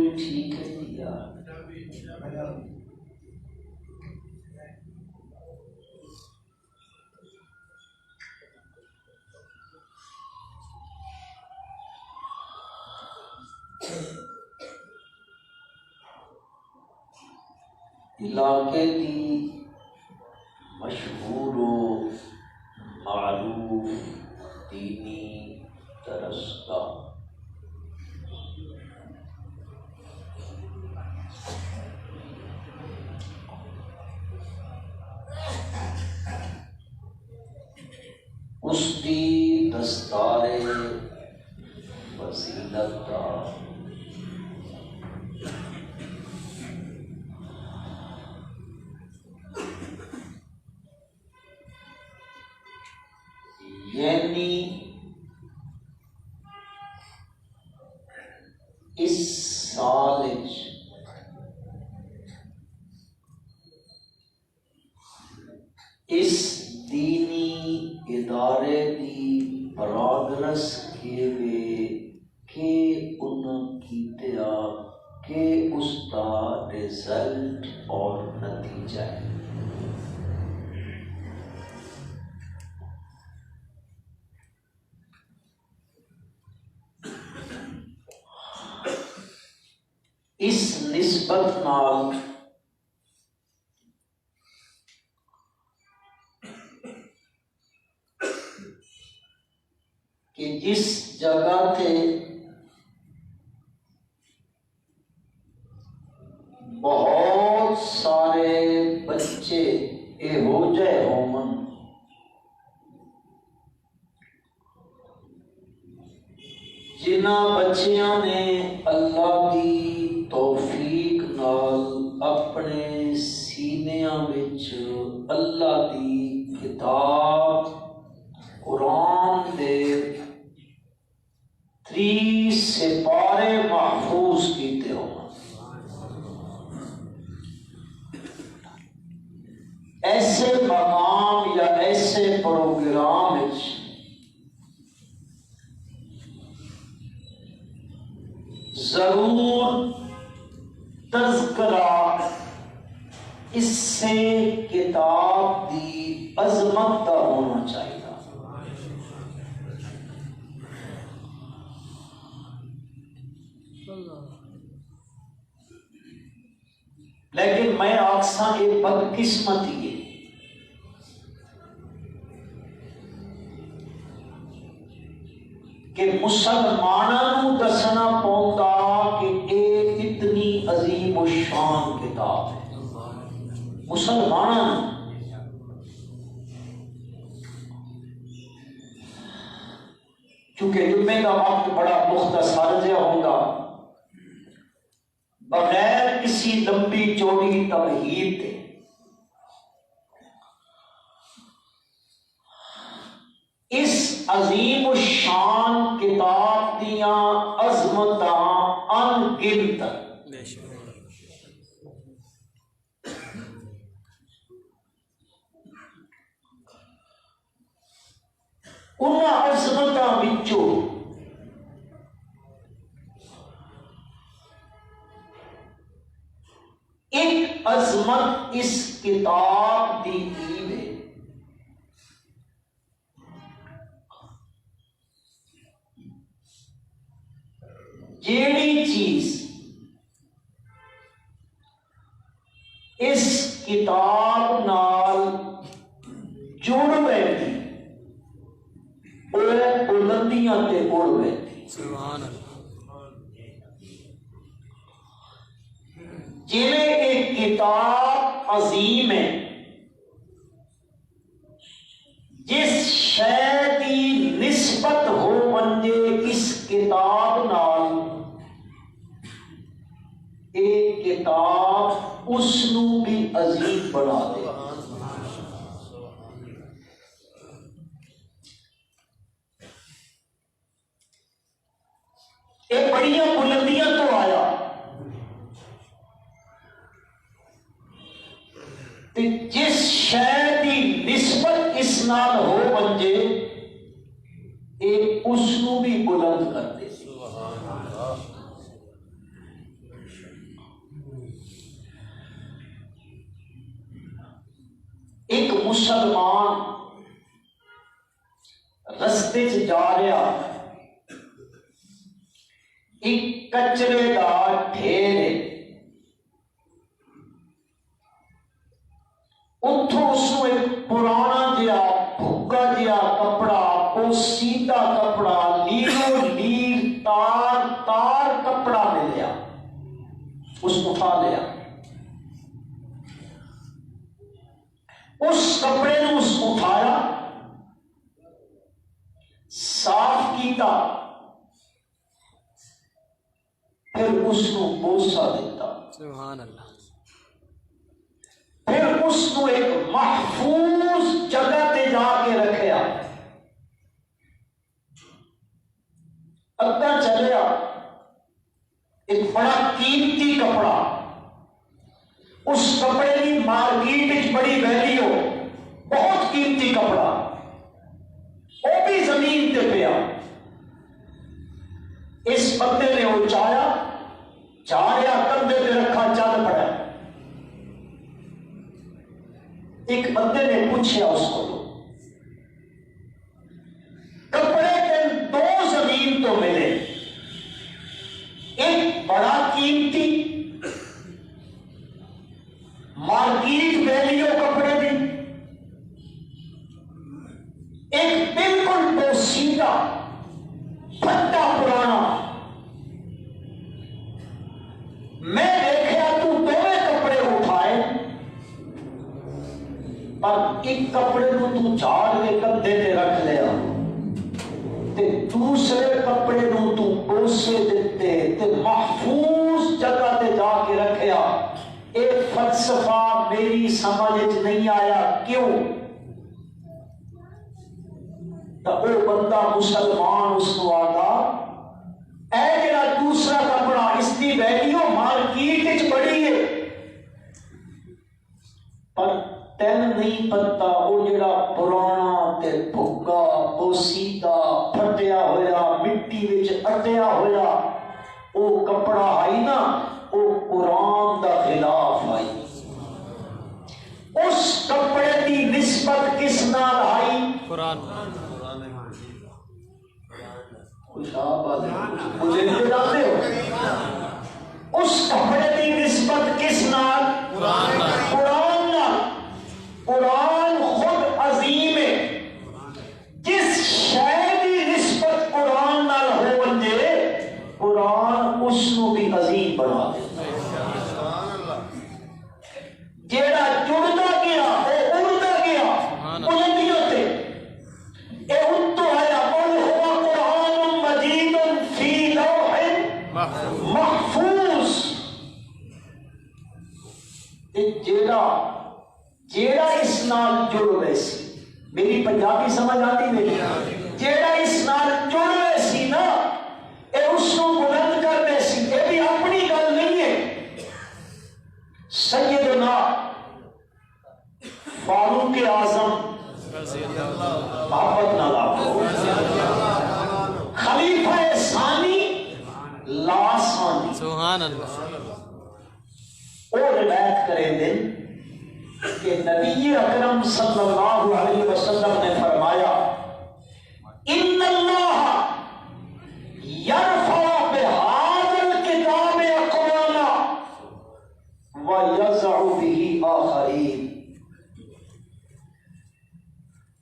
بھی ٹھیک ہے جی یار. علاقے کی مشہور و معروف دینی درسگاہ اس دی دستار فضیلت دا یعنی اس سال اس دینی ادارے دی پروگرس کے وے کہ انہوں کیتیا کہ اس کا رزلٹ اور نتیجہ ہے. اس نسبت نال کہ جس جگہ تے بہت سارے بچے ہو جائے ہومن جنہاں بچیاں نے اللہ دی توفیق نال اپنے سینیاں وچ اللہ دی کتاب قرآن دے 3 سپارے محفوظ کیتے ہوں. ایسے مقام یا ایسے پروگرام وچ ضرور تذکرہ اس سے کتاب دی عظمت کا ہونا چاہیے. لیکن میں آکساں ایک بدقسمتی ہے کہ مسلمانوں دسنا پوندا کہ ایک اتنی عظیم و شان کتاب ہے. مسلمانوں چونکہ جمعے کا وقت بڑا مختصر جہا ہوگا، بغیر کسی لمبی چوڑی تمہید کے اس عظیم الشان کتاب دیاں عظمتاں ان گنت انہاں عظمتاں وچوں ایک عظمت اس کتاب دی ہے جیڑی چیز اس کتاب نال جڑ بیٹھی وہ بلندیاں تے اڑ بیٹھی. سبحان اللہ. جویں ایک کتاب عظیم ہے، جس شے دی نسبت ہو منجے اس کتاب نال ایک کتاب اس نو بھی عظیم بنا دے. یہ بڑیاں بلندیاں تو آیا جس شے دی نسبت اس نال ہو منجے ایک اس نو بھی بلند کر دے. ایک مسلمان رستے چ جا رہا، ایک کچرے کا ڈھیر ہے، اتوں اس کو ایک پرانا جہا بھگا جہا کپڑا، پوسیدہ کپڑا، لیرو لیر تار تار کپڑا ملیا، اس کو اٹھا لیا، اس کپڑے نے اس کو اٹھایا، صاف کیتا، پھر اس کو بوسہ دیتا، سبحان اللہ، پھر اس کو ایک محفوظ جگہ تے جا کے رکھیا، اگا چلیا، ایک بڑا قیمتی کپڑا، اس کپڑے کی مارکیٹ بڑی ویلیو، بہت قیمتی کپڑا، وہ بھی زمین تے پیا، اس بندے نے اچایا، چاریا کندھے پہ رکھا، چل پڑا، ایک بندے نے پوچھا اس کو، کپڑے کے دو زمین تو ملے، ایک بڑا قیمتی مارکیٹ ویلیو کپڑے دی، ایک بالکل بوسیدہ پھٹا پرانا، میں دیکھا تو دونوں کپڑے اٹھائے، پر ایک کپڑے کو تو جھاڑ کے کندھے تے رکھ لیا، تے دوسرے کپڑے کو تو بوسے دیتے تے محفوظ جگہ تے جا کے رکھیا۔ اے فلسفہ میری سمجھ نہیں آیا، کیوں؟ تو وہ بندہ مسلمان اس کو آتا، اے جڑا دوسرا کپڑا، اس کی ویلیو مارکیٹ بڑی ہے، پر تین نہیں پتا وہ جڑا پرانا تے بھگا بوسیدہ پھٹیا ہویا مٹی وچ اٹیا ہویا وہ کپڑا آئی نا، وہ قرآن دا خلاف آئی، اس کپڑے کی نسبت کس نال آئی؟ قرآن، مجھے نہیں جانتے ہو، اس کپڑے کی نسبت کس نال؟ قرآن نال۔ قرآن خود عظیم ہے، جس شے کی نسبت قرآن نال ہو بندے، قرآن اس کو بھی عظیم بنا دے، جیڑا جڑتا گیا وہ اڑتا گیا بلندیوں تے، اے اتو آیا قل ہوا قرآن مجید فی لوح محفوظ، جیڑا اس نال جڑ ویسی، میری پنجابی سمجھ آتی میری، جیڑا اس نال جڑ ویسی نا، اے اس کو بلند کر ویسی، اے بھی اپنی گل نہیں ہے۔ سیدنا فاروق اعظم محبت نال خلیفہ ثانی لاسانی، سبحان اللہ، وہ روایت کریں دن کہ نبی اکرم صلی اللہ علیہ وسلم نے فرمایا ان اللہ یرفع بہذا الکتاب اقواما ویضع بہ آخرین۔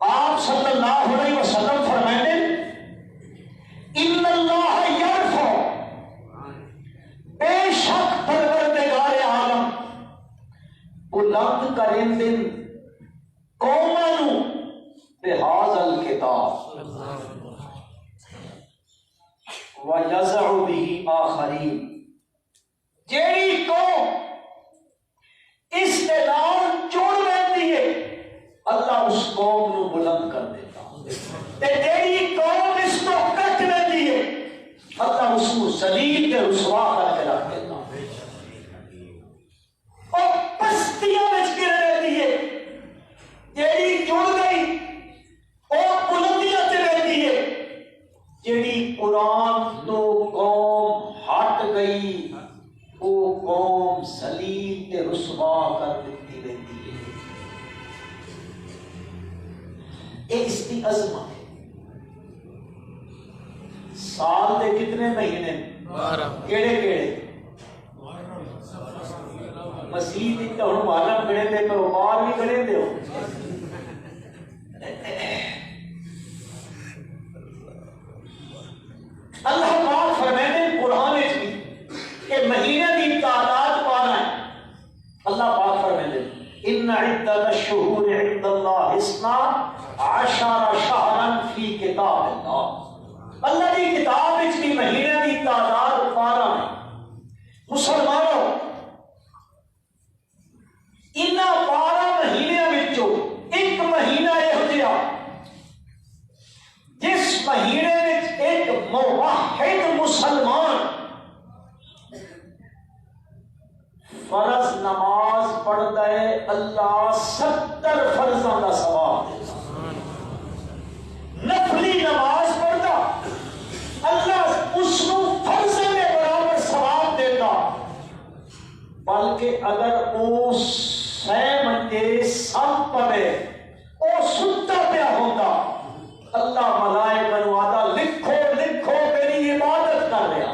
آپ صلی اللہ علیہ وسلم فرمائیں ان اللہ یرفع، بے شک پروردگار عالم بلند کریں دن قوموں بہذا الکتاب ویضع بہ آخرین، جیڑی قوم اس کے نال جڑ رہتی ہے اللہ اس قوم نو بلند کر دیتا، تے جیڑی قوم اس کو کٹ رہتی ہے اللہ اس کو ذلیل تے رسوا کر کے رکھ دیتا، اور پستیاں وچ گر رہتی ہے، جیڑی جڑ گئی وہ بلندیاں تے رہتی ہے، جیڑی قرآن تو قوم ہٹ گئی وہ قوم ذلیل تے رسوا کر دیتی رہتی ہے۔ عظمت ہے۔ سال دے کتنے مہینے؟ 12۔ کیڑے کیڑے؟ مسیح تو ہوں محرم گڑے دے تو بار بھی گڑے دے ہو۔ اللہ پاک فرماتے ہیں قرآن میں کہ مہینے کی تعداد 12 ہے۔ اللہ پاک فرماتے ہیں ان عدت الشہور عند اللہ 12 شہرا فی کتاب اللہ۔ اللہ کی کتاب کی مہینے کی تعداد 12 ہے۔ مسلمانوں ان 12 مہینے وچوں ایک مہینہ یہ ہوا جس مہینے میں ایک موحد مسلمان فرض نماز پڑھتا ہے، اللہ 70 فرضاں کا ثواب دیتا۔ نفلی نماز پڑھتا اللہ اس کو فرض کے برابر ثواب دیتا، بلکہ اگر اس منجے سب پڑے وہ ستا پیا ہوتا، اللہ ملائکہ نو آتا لکھو لکھو میری عبادت کر رہا۔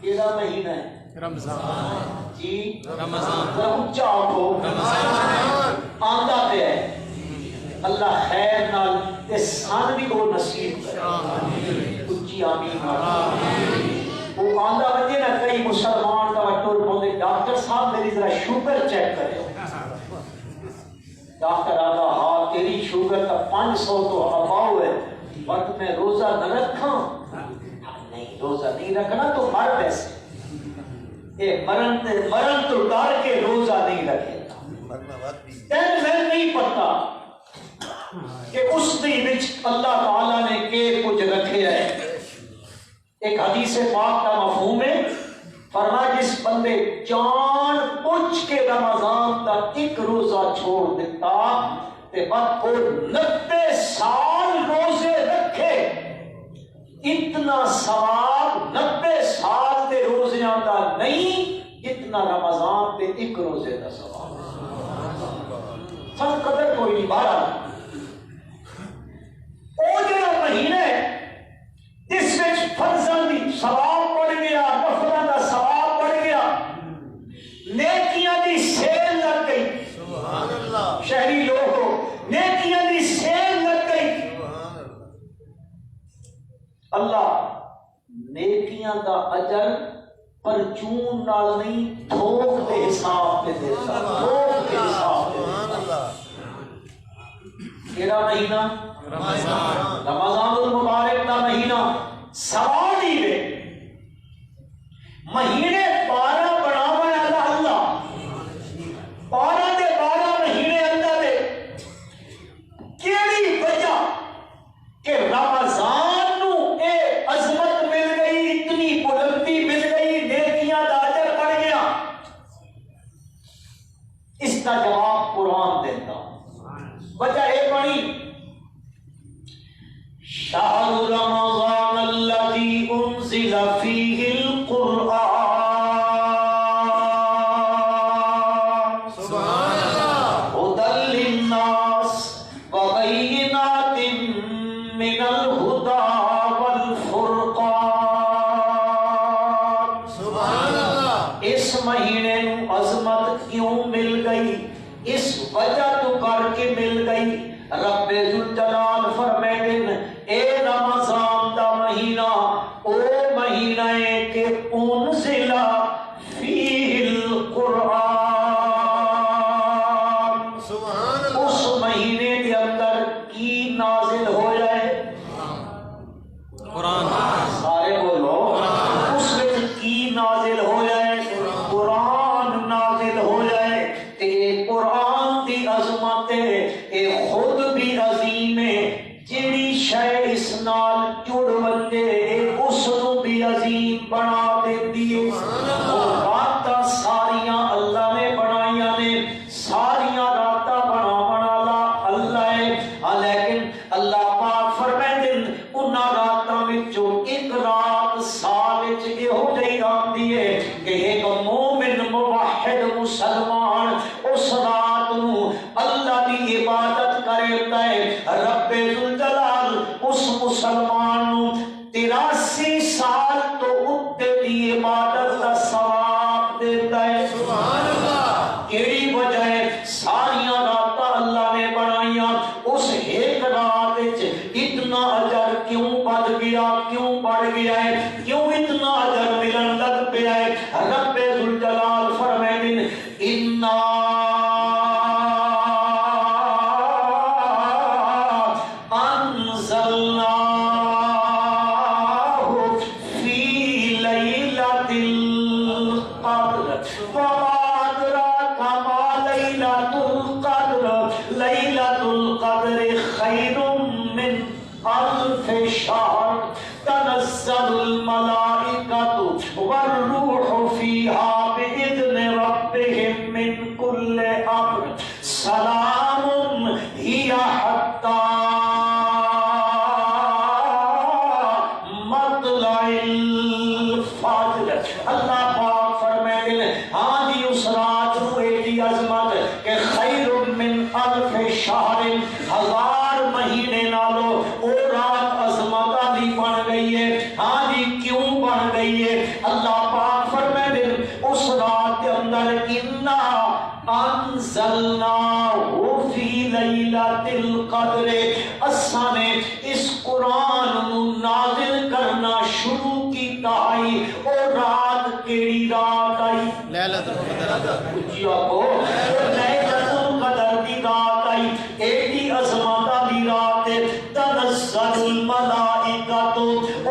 کیڑا مہینہ ہے؟ رمضان جی رمضان۔ اونچا آکھو رمضان آندا پیا ہے۔ اللہ خیر نال تے سان بھی کو نصیب کرے، اونچی آمین۔ وہ آندا بچے نا کئی مسلمان کا ٹور بولے ڈاکٹر صاحب میری ذرا شوگر چیک کرے۔ ڈاکٹر آگا ہاں تیری شوگر کا 500 تو اباؤ ہے، وقت میں روزہ نہ رکھا؟ نہیں روزہ نہیں رکھنا تو مر پیسے مرن تو ڈر کے روزہ نہیں رکھے گا۔ میں نہیں پتا کہ اس دی وچ اللہ تعالیٰ نے کہ کچھ رکھے ہے۔ ایک حدیث پاک کا مفہوم ہے، فرمایا جس بندے جان بوجھ کے رمضان کا ایک روزہ چھوڑ دیتا تے بعد وہ 90 سال روزے رکھے، اتنا ثواب 90 سال کے روزیاں کا نہیں جتنا رمضان کے ایک روزے کا ثواب۔ سب قدر کوئی نہیں۔ 12 وہ جو مہینے جس میں فرضاں دی ثواب بڑھ گیا، نفلاں دا ثواب بڑھ گیا، نیکیاں دی سیل لگ گئی۔ سبحان اللہ۔ شہری لوگوں نیکیاں دی سیل لگ گئی۔ اللہ نیکیاں دا اجر پرچون نال نہیں تھوک دے حساب پہ دیتا، تھوک دے حساب پہ دیتا۔ کیڑا مہینہ؟ رمضان۔ رمضان المبارک کا مہینہ سوال ہی دے مہینے 12 بناوے اللہ 12 دے 12 مہینے اللہ دے کیڑی وجہ کہ رمضان نو اے عظمت مل گئی، اتنی بلندی مل گئی، نیکیاں دا اجر بڑھ گیا؟ اس کا جواب قرآن دیتا۔ وجہ اے بڑی شہر رمضان الذی انزل فیہ القرآن سبحان اللہ ھدی للناس وبینات من الہدی والفرقان سبحان اللہ۔ اس مہینے نو عظمت کیوں مل گئی؟ اس وجہ تو کر کے مل گئی۔ رب ذوالجلال فرمائیں اے رمضان دا مہینہ او مہینہ ہے کہ انزل فیہ القرآن سبحان اللہ۔ اس مہینے کے اندر کی نازل ہو جائے؟ قرآن۔ سارے بولو اس میں کی نازل ہو جائے؟ قرآن نازل ہو جائے۔ تے قرآن دی عظمت ہے، اے خود بھی عظیم ہے، جیڑی شے اس نال جڑ بندے اس نو بھی عظیم بنا دیتی ہے۔ راتاں ساریاں اللہ نے بنائیاں نے، ساریاں راتاں بنا لا اللہ ہے، لیکن اللہ پاک فرمائے انہاں راتاں وچوں ایک رات سال وچ یہو جہی آندی ہے کہ ایک مومن موحد مسلمان اس رات نو اللہ کی عبادت کرے ہے، رب ذوالجلال اس مسلمان نو 83 سال تو اتے دی عبادت کا ثواب دیتا ہے. سبحان اللہ. کیڑی وجہ ہے؟ ساریاں راتاں اللہ نے بنائیاں، اس ایک رات وچ اتنا اجر کیوں بڑھ گیا، کیوں بڑھ گیا ہے، کیوں اتنا اجر ملن لگ پیا ہے؟ رب ذوالجلال فرمائیں انا تنزل الملائكة والروح فيها بإذن ربهم من كل أمر سلام هي حتى مطلع الفجر. اللہ پاک فرمائے ہیں ہاں جی اس رات کو ایڈی عظمت کہ خیر من الف شہر، 1000 مہینے نالو او رات عظمت والی بن گئی ہے. ہاں جی کیوں بن گئی ہے؟ اللہ پاک فرمائے اس رات کے اندر انا انزلناہ فی لیلۃ القدر، اساں نے اس قرآن نو نازل کرنا شروع کیتا ہے. او رات کیڑی رات آئی؟ لیلۃ القدر. اچھی آکو لیلۃ القدر دی رات آئی، ایڈی عظمت والی رات ہے. تنزل الملائکۃ،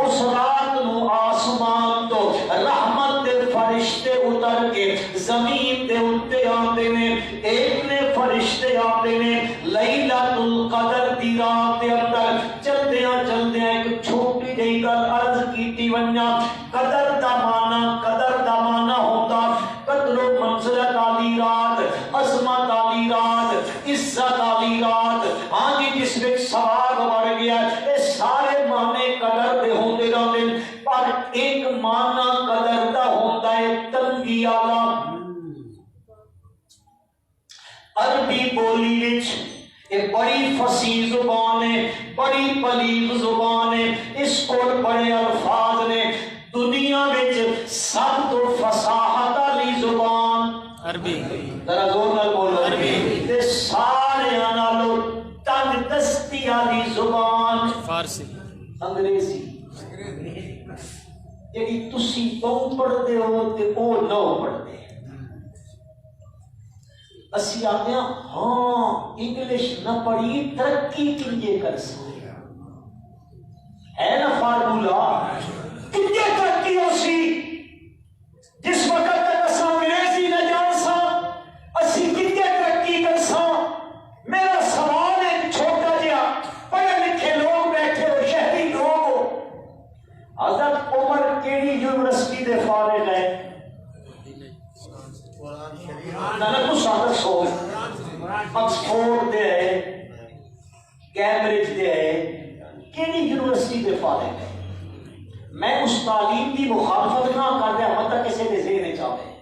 اس رات نو آسمان تو رحمت دے فرشتے اتر کے زمین دے اتے آتے نے. ایک نے فرشتے آتے نے لیلۃ القدر دی رات دے اندر. چلدیاں چلدیاں ایک چھوٹی جہی گل عرض کیتی ونجا. قدر دا معنی ہوتا قدر و منزلت والی رات، عظمت والی رات، عزت والی رات. ہاں جی جس وچ ثواب بڑھ گیا. اے سارے معنی قدر دے ہوندے رہندے، پر ایک معنی قدر دا ہوندا ہے تنگی والا. عربی بولی وچ ایک بڑی فصیح زبان ہے، بڑی بلیغ زبان ہے. اس کو بڑے الفاظ نے. دنیا وچ سب تو فصاحت والی زبان عربی. ذرا زور نال بولو عربی. تے سارے نالوں تنگ دستی والی زبان فارسی، انگریزی. جڑی تسی او پڑھدے ہو تے او نہ پڑھدے. اسی آتے ہیں ہاں انگلش نہ پڑھی ترقی کنجے کر سکتے ہے نا فارمولا. کنجے ترقی ہو سی جس وقت تک اساں انگریزی نہ جان سا اسی کنجے ترقی کر سا. میرا سوال ہے چھوٹا جہا، پڑھے لکھے لوگ بیٹھے ہو، شہری لوگ ہو، حضرت عمر کیڑی یونیورسٹی دے فارغ ہے؟ آکسفورڈ دے ہے، کیمبرج دے ہے، کیڑی یونیورسٹی دے فارغ ہے؟ میں اس تعلیم کی مخالفت نہ کر دیا مطلب کسی کے ذہن چاہتے.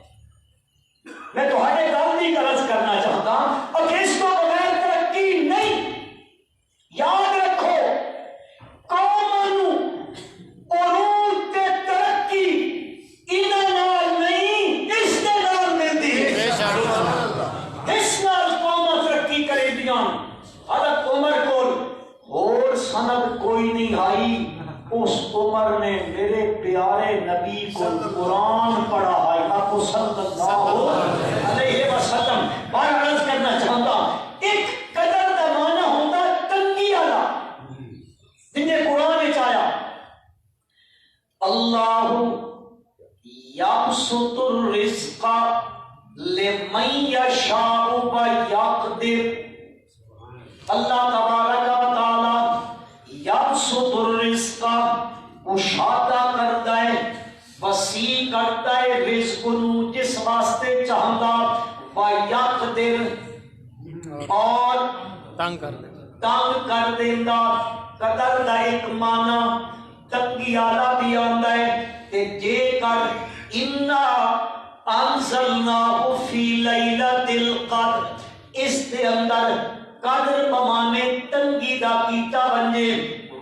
میں تمہارے گل کی غرض کرنا چاہتا اور اس کو بغیر ترقی نہیں. یاد رکھو قوم عروج تے ترقی انہاں نال نہیں اس دے نال ملدی ہے. اس نال قوم ترقی کرے دیاں. حضرت عمر کول اور سند کوئی نہیں آئی. اس عمر نے میرے پیارے نبی کو قرآن پڑھا ہے. آپ کو صلی اللہ علیہ وسلم بار عرض کرنا چاہتا ایک قدر دا معنی ہوتا تنگی والا. جنہیں قرآن چاہیا اللہ یبسط الرزق لمن یشاء ویقدر. اللہ تبارک و تعالی یبسط الرزق کشادہ کرتا ہے، وسیع کرتا ہے رزق نو جس واسطے چاہتا، ویقدر اور تنگ کر دینا. قدر دا ایک معنی تنگی والا بھی آندا ہے. تے جے کر انا انزلناہ فی لیلۃ القدر اس دے اندر قدر بمانے تنگی دا کیتا ونجے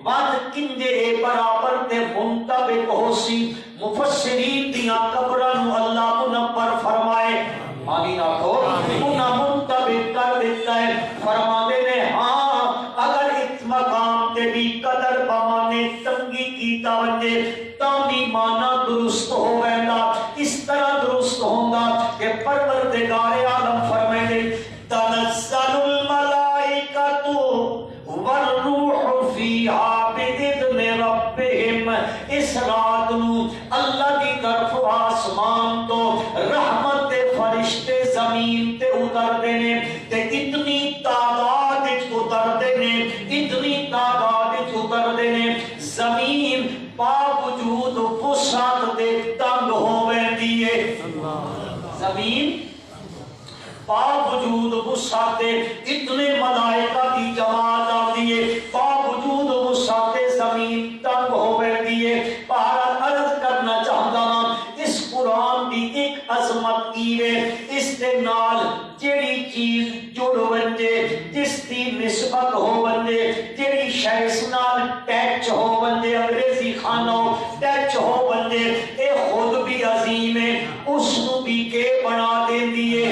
ود کنجے برابر تے منطبق ہو سی مفسرین دیاں قبران اللہ منور فرمائے آمین آکھو انہاں منطبق کر دیتا ہے فرما دے نے ہاں اگر اس مقام تے بھی قدر بمانے تنگی کیتا ونجے تامی مانا درست ہو ویندا اس طرح درست ہوندا کہ پروردگار عالم فرمائے دے تنزل الملائکۃ والروح فیہا بإذن ربہم اس رات نو اللہ کی طرف آسمان تو رحمت فرشتے زمین تے اتر دینے تے اتنی تعداد اتر دینے اتنی تعداد اتر دینے زمین باوجود وسعت دے تنگ ہوویں دیئے زمین باوجود وسعت دے اتنے ملائکہ کی جماعت آتی ہے باوجود وسعت زمین تنگ ہوویں دیئے بہرحال عرض کرنا چاہتا ہوں اس قرآن کی ایک عظمت کی ہے اس دے نال جیڑی چیز جڑ ونجے جس دی نسبت ہو ونجے جیڑی شیس نال ٹیچ ہو ونجے انگریزی خانوں ٹیچ ہو ونجے اے خود بھی عظیم ہے اس نو بھی کے بنا دین دیئے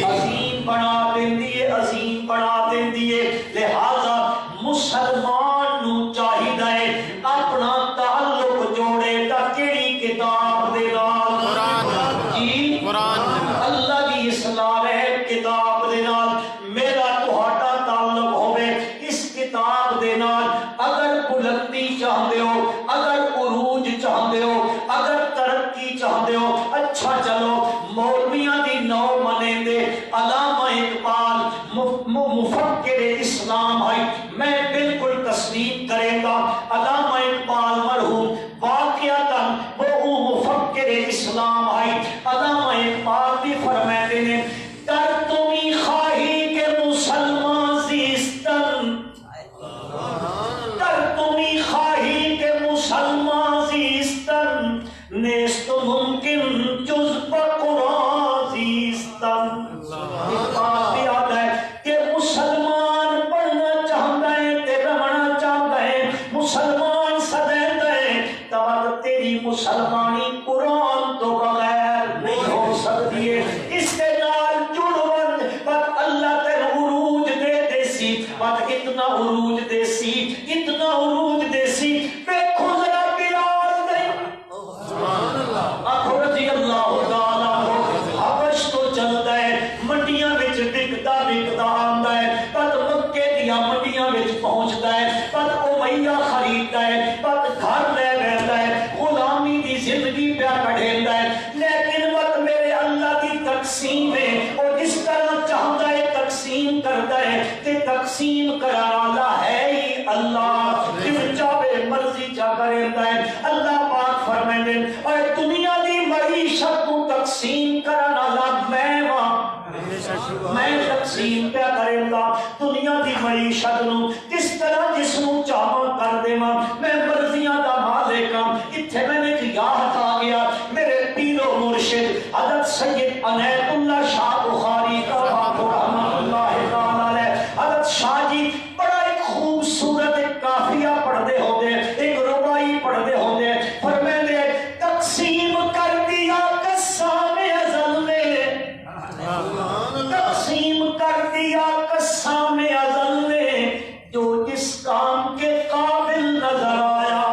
عظیم بنا دین دیئے عظیم بنا دین دیئے لہذا مسلمان نو چاہیدا ہے اپنا تعلق جوڑے تا کیڑی کتاب دے نال جی اللہ دی اصلاح ہے کتاب دے نال میرا تہاڈا تعلق ہوے اس کتاب دے نال اگر بلندی چاہندے ہو اگر عروج چاہندے ہو اگر ترقی چاہندے ہو اچھا چلو مولویاں دی نو منے دے علامہ اقبال مفکر اسلام ہے میں بالکل تسلیم کرے گا علامہ اقبال مرحوم واقعتاً وہ مفکر اسلام ہے علامہ اقبال بھی فرماتے ہیں در تمی خواہی کہ مسلمان زیستن در تمی خواہی کہ مسلمان زیستن نیست ممکن جز بقرآن زیستن بات یاد ہے کہ مسلمان پڑھنا چاہتا ہے تے رہنا چاہتا ہے مسلمان سدیتا ہے تب تیری مسلمانی قرآن تو بغیر نہیں ہو سکتی ہے اس کے نال جڑون بات اللہ تے عروج دے دیسی بات اتنا عروج دیسی اتنا عروج دیسی بیکھو ذرا بلال دے آخو رضی اللہ تعالیٰ حبش تو چلتا ہے منڈیاں وچ بکتا بکتا آندا ہے پت مکے دیا منڈیاں وچ پہنچتا ہے پت امیہ خریدتا ہے پت گھر لے لیتا ہے غلامی دی زندگی پہ کڑھیندا ہے لیکن وقت میرے اللہ کی تقسیم ہے اور اس طرح چاہتا ہے تقسیم کرتا ہے کہ تقسیم کرانا ہے ہی اللہ جب چاہے مرضی چاہ کرتا ہے اللہ پاک فرمائے اور دنیا دی معیشت کو تقسیم کرانا لگ میں تقسیم کیا کریں گا دنیا دی معیشت نو جس طرح جس نو چاہاں کر دے میں مرضیاں دا مالک ہاں اتھے میں نے یاد آ گیا میرے پیر و مرشد حضرت سید عنایت اللہ شاہ بخاری کا رحمۃ اللہ تعالی علیہ حضرت شاہ جی بڑا ایک خوبصورت ایک قافیہ پڑھتے ہوتے ایک ربائی پڑھتے ہوتے فرماتے تقسیم کر دیا قسام ازل نے تقسیم کر دیا قسام ازل نے جو جس کام کے قابل نظر آیا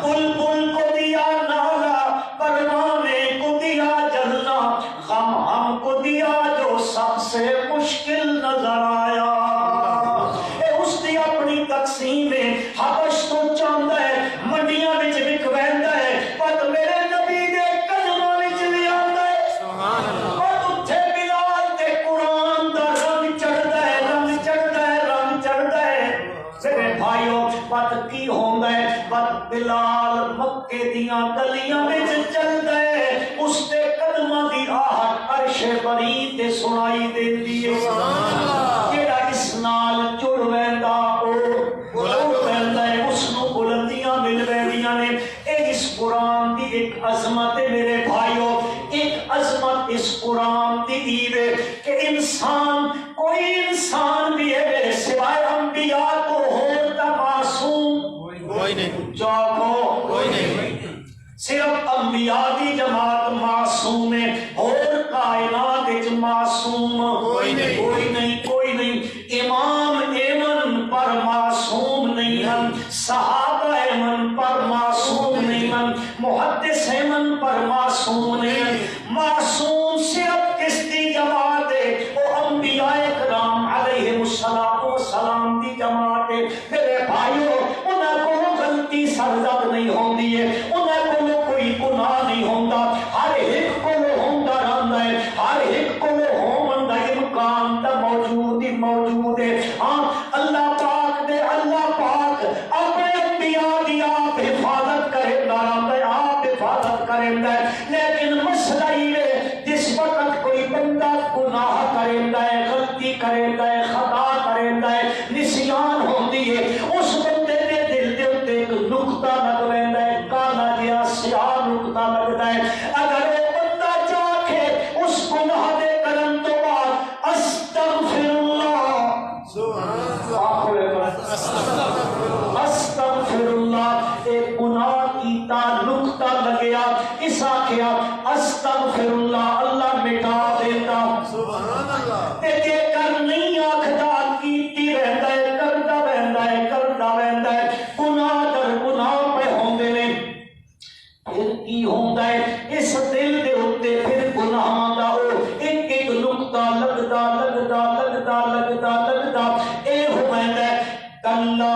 بلبل کو دیا نالا پروانے کو دیا جلنا غم ہم کو دیا جو سب سے مشکل نظر آیا اس نے اپنی تقسیم میں حبش تو چاہتا ہے منڈیاں وچ وکویندا ہے پر میرے نبی دے قدماں وچ لے آندا ہے اور اوتھے بلال تے قرآن دا رنگ چڑھدا ہے رنگ چڑھدا ہے رنگ چڑھدا ہے میرے بھائیو پت کی ہوندا ہے پت بلال مکے دیاں گلیاں وچ چلدا ہے اس دے قدماں دی آہٹ عرش بری تے سنائی دیندی ہے جیڑا اس نال جڑ ویندا او ویندا ہے اس نو بلندیاں مل ویندیاں نے اس قرآن دی ایک عظمت ہے میرے بھائیو ایک عظمت اس قرآن دی ہے کہ انسان کوئی انسان بھی ہے میرے کوئی نہیں، چوکو کوئی نہیں، صرف انبیاء دی جماعت معصوم ہے اور کائنات وچ معصوم کوئی نہیں، کوئی نہیں، کوئی نہیں۔ امام ایمن پر معصوم نہیں ہن، صحابہ ایمن پر معصوم نہیں ہن، محدث ایمن پر معصوم نہیں ہن۔ معصوم صرف کس دی جماعت ہے؟ وہ انبیاء کرام علیہ السلام دی جماعت ہے۔ میرے بھائیو، انہاں کو غلطی سرزد نہیں ہوندی ہے، انہاں کو کوئی گناہ نہیں ہوندا، ہر ایک کو ہوندا رہندا ہے، ہر ایک کو ہون دا امکان تا موجود ہی موجود ہے۔ ہاں، اللہ پاک اپنے انبیاء دی آپ حفاظت کریندا رہندا ہے، آپ حفاظت کریندا ہے۔ لیکن مسئلہ یہ ہے، جس وقت کوئی بندہ گناہ کریندا ہے، غلطی کریندا ہے، خطا کریندا ہے، نسیان ہوندی ہے، اس بندے دے دل دے اوتے ایک نقطہ لگ رہندا ہے، کالا جہا سیاہ نقطہ لگدا ہے۔ اگر وہ بندہ جا کے اس گناہ دے کرن تو بعد استغفر اللہ، استغفر اللہ، ایک گناہ کیتا نقطہ لگیا، اس آخیا استغفر اللہ، اللہ مٹا دیتا۔ تے جے کر نہیں آکھدا کیتی رہندا ہے، کردا رہندا ہے، کردا رہندا ہے، گناہ در گناہ پہ ہوندے نے، پھر کی ہوندا ہے؟ اس دل دے اوتے پھر گناہاں دا او ایک ایک نقطہ لگدا لگدا لگدا لگدا لگدا اے ہویندا ہے کلا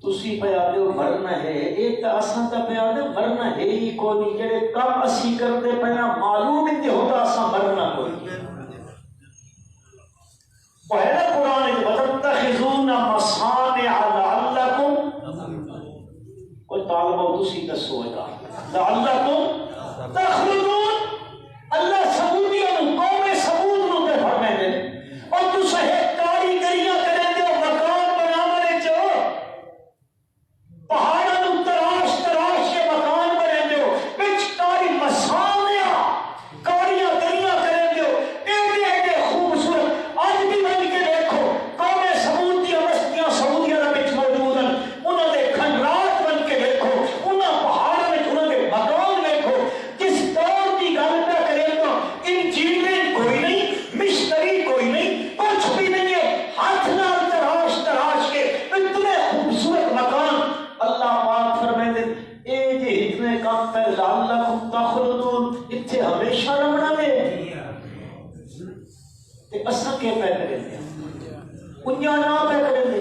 تسی پیادے ہو مرنا ہے، ایک تا اساں تا پیادے مرنا ہے ہی کوئی، جڑے کم اسی کرتے پہنا معلوم ہی ہوتا اساں مرنا کوئی۔ پہلا قرآن وَتَتَّخِذُونَ مَصَانِعَ لَعَلَّكُمْ، کوئی طالب ہو تسی دسو گا لَعَلَّكُمْ تَخْلُدُونَ، اللہ سبودیاں قوم سبود نو تے فرمائے دے، اور تو صحیح کاریگریاں کریں دے مکان بناونے چو، پہاڑاں نو تراش تراش کے مکان بنے دیو، بچ کاری مسانیاں کاریاں گلیاں کریں دیو، ایڈے ایڈے خوبصورت۔ آج بھی بن کے دیکھو قوم کے پہ کریں دے انجا نہ پہ کریں دے.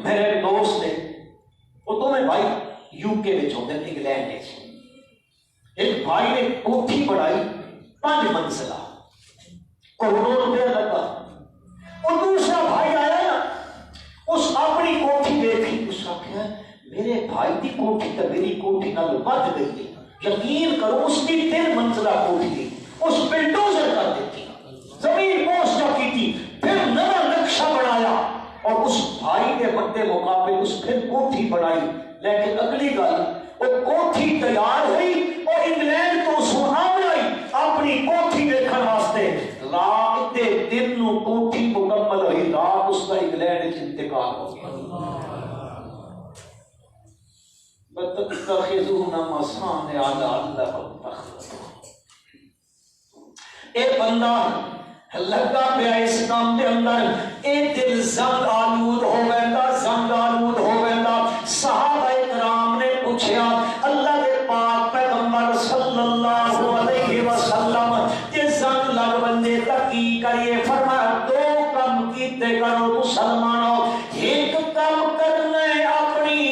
میرے ایک دوست نے وہ تو میں بھائی یو کے میں ہوتے ہیں انگلینڈ میں. ایک بھائی نے کوٹھی بڑھائی 5 منزلہ کروڑوں روپے لگا. اور دوسرا بھائی آیا نا اس اپنی کوٹھی دیکھی اس کا کیا میرے بھائی کی کوٹھی تو میری کوٹھی نال بد گئی ہے. یقین کرو اس کی 3 منزلہ کوٹھی تھی اس بلڈوزر کر دیتی زمین پوچھ کی تھی پھر نیا نقشہ بنایا اور اس بھائی کے مدے مقابل اس پھر کوٹھی بنائی. لیکن اگلی گل وہ کوٹھی تیار ہوئی اور انگلینڈ تو سہام لائی اپنی کوٹھی دیکھنے واسطے. رات کے دن نو کوٹھی مکمل ہوئی رات اس کا انگلینڈ سے انتقال ہو گیا. بتتخذون مصانع لعلهم تخلدون. اے بندہ لگا پیا اس کام دے اندر اے دل زنگ آلود ہو ویندا زنگ آلود ہو ویندا. صحابہ کرام نے پوچھا اللہ دے پاک پیغمبر صلی اللہ علیہ وسلم تے زنگ لگ بندے تا کی کریے. فرمایا 2 کم کیتے کرو مسلمانوں. ایک کام کرنا ہے اپنی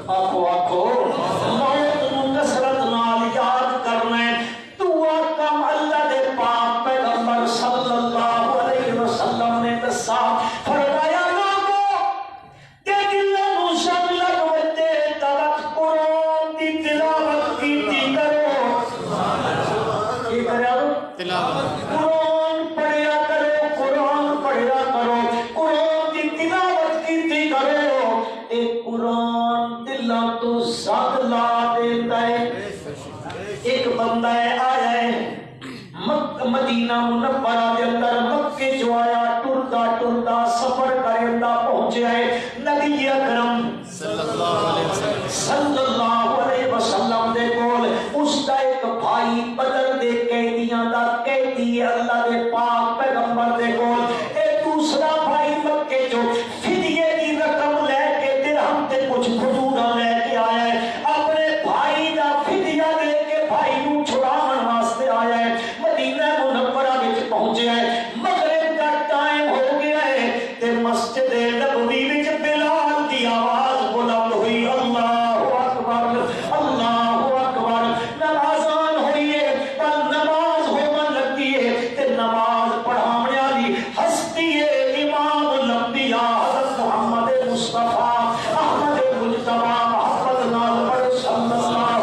آخو آخو موت نو کسرت نال یاد کرنا ہے. دعا کم اللہ دے پاک پیغمبر صلی اللہ علیہ وسلم نے دسا. فرمایا لوگو تے دلاں نو سب لگ وتے تلک قرآن دی تلاوت کیتی کرو. کی کریا تلاوت قرآن پڑھیا کرو قرآن پڑھیا کرو قرآن دی تلاوت کیتی کرو. اے قرآن دلاں تو زد لا دیندا ہے. ایک بندہ آیا ہے مدینہ منورہ دے اندر مکے جو آیا ٹرتا ٹرتا سفر کرندا پہنچیا ہے نبی اکرم صلی اللہ علیہ وسلم دے کول. اس دا ایک بھائی بدر دے قیدیاں دا قیدی اللہ دے پاک پیغمبر دے کول. اے دوسرا بھائی مکے جو فدیے دی رقم لے کے درہم تے کچھ کھجوراں لے کے آیا ہے اپنے بھائی دا فدیہ دے کے بھائی نو چھڑاون واسطے آیا ہے. مدینہ منورہ وچ پہنچیا ہے مغرب دا ٹائم ہو گیا ہے تے مسجد نبوی وچ بلال دی آواز بلند ہوئی اللہ اکبر اللہ اکبر. نمازان ہوئی ہے پر نماز ہومن لگی ہے تے نماز پڑھاونے والی ہستی ہے امام الانبیاء حضرت محمد مصطفیٰ احمد مجتبی محمد نازل صلی اللہ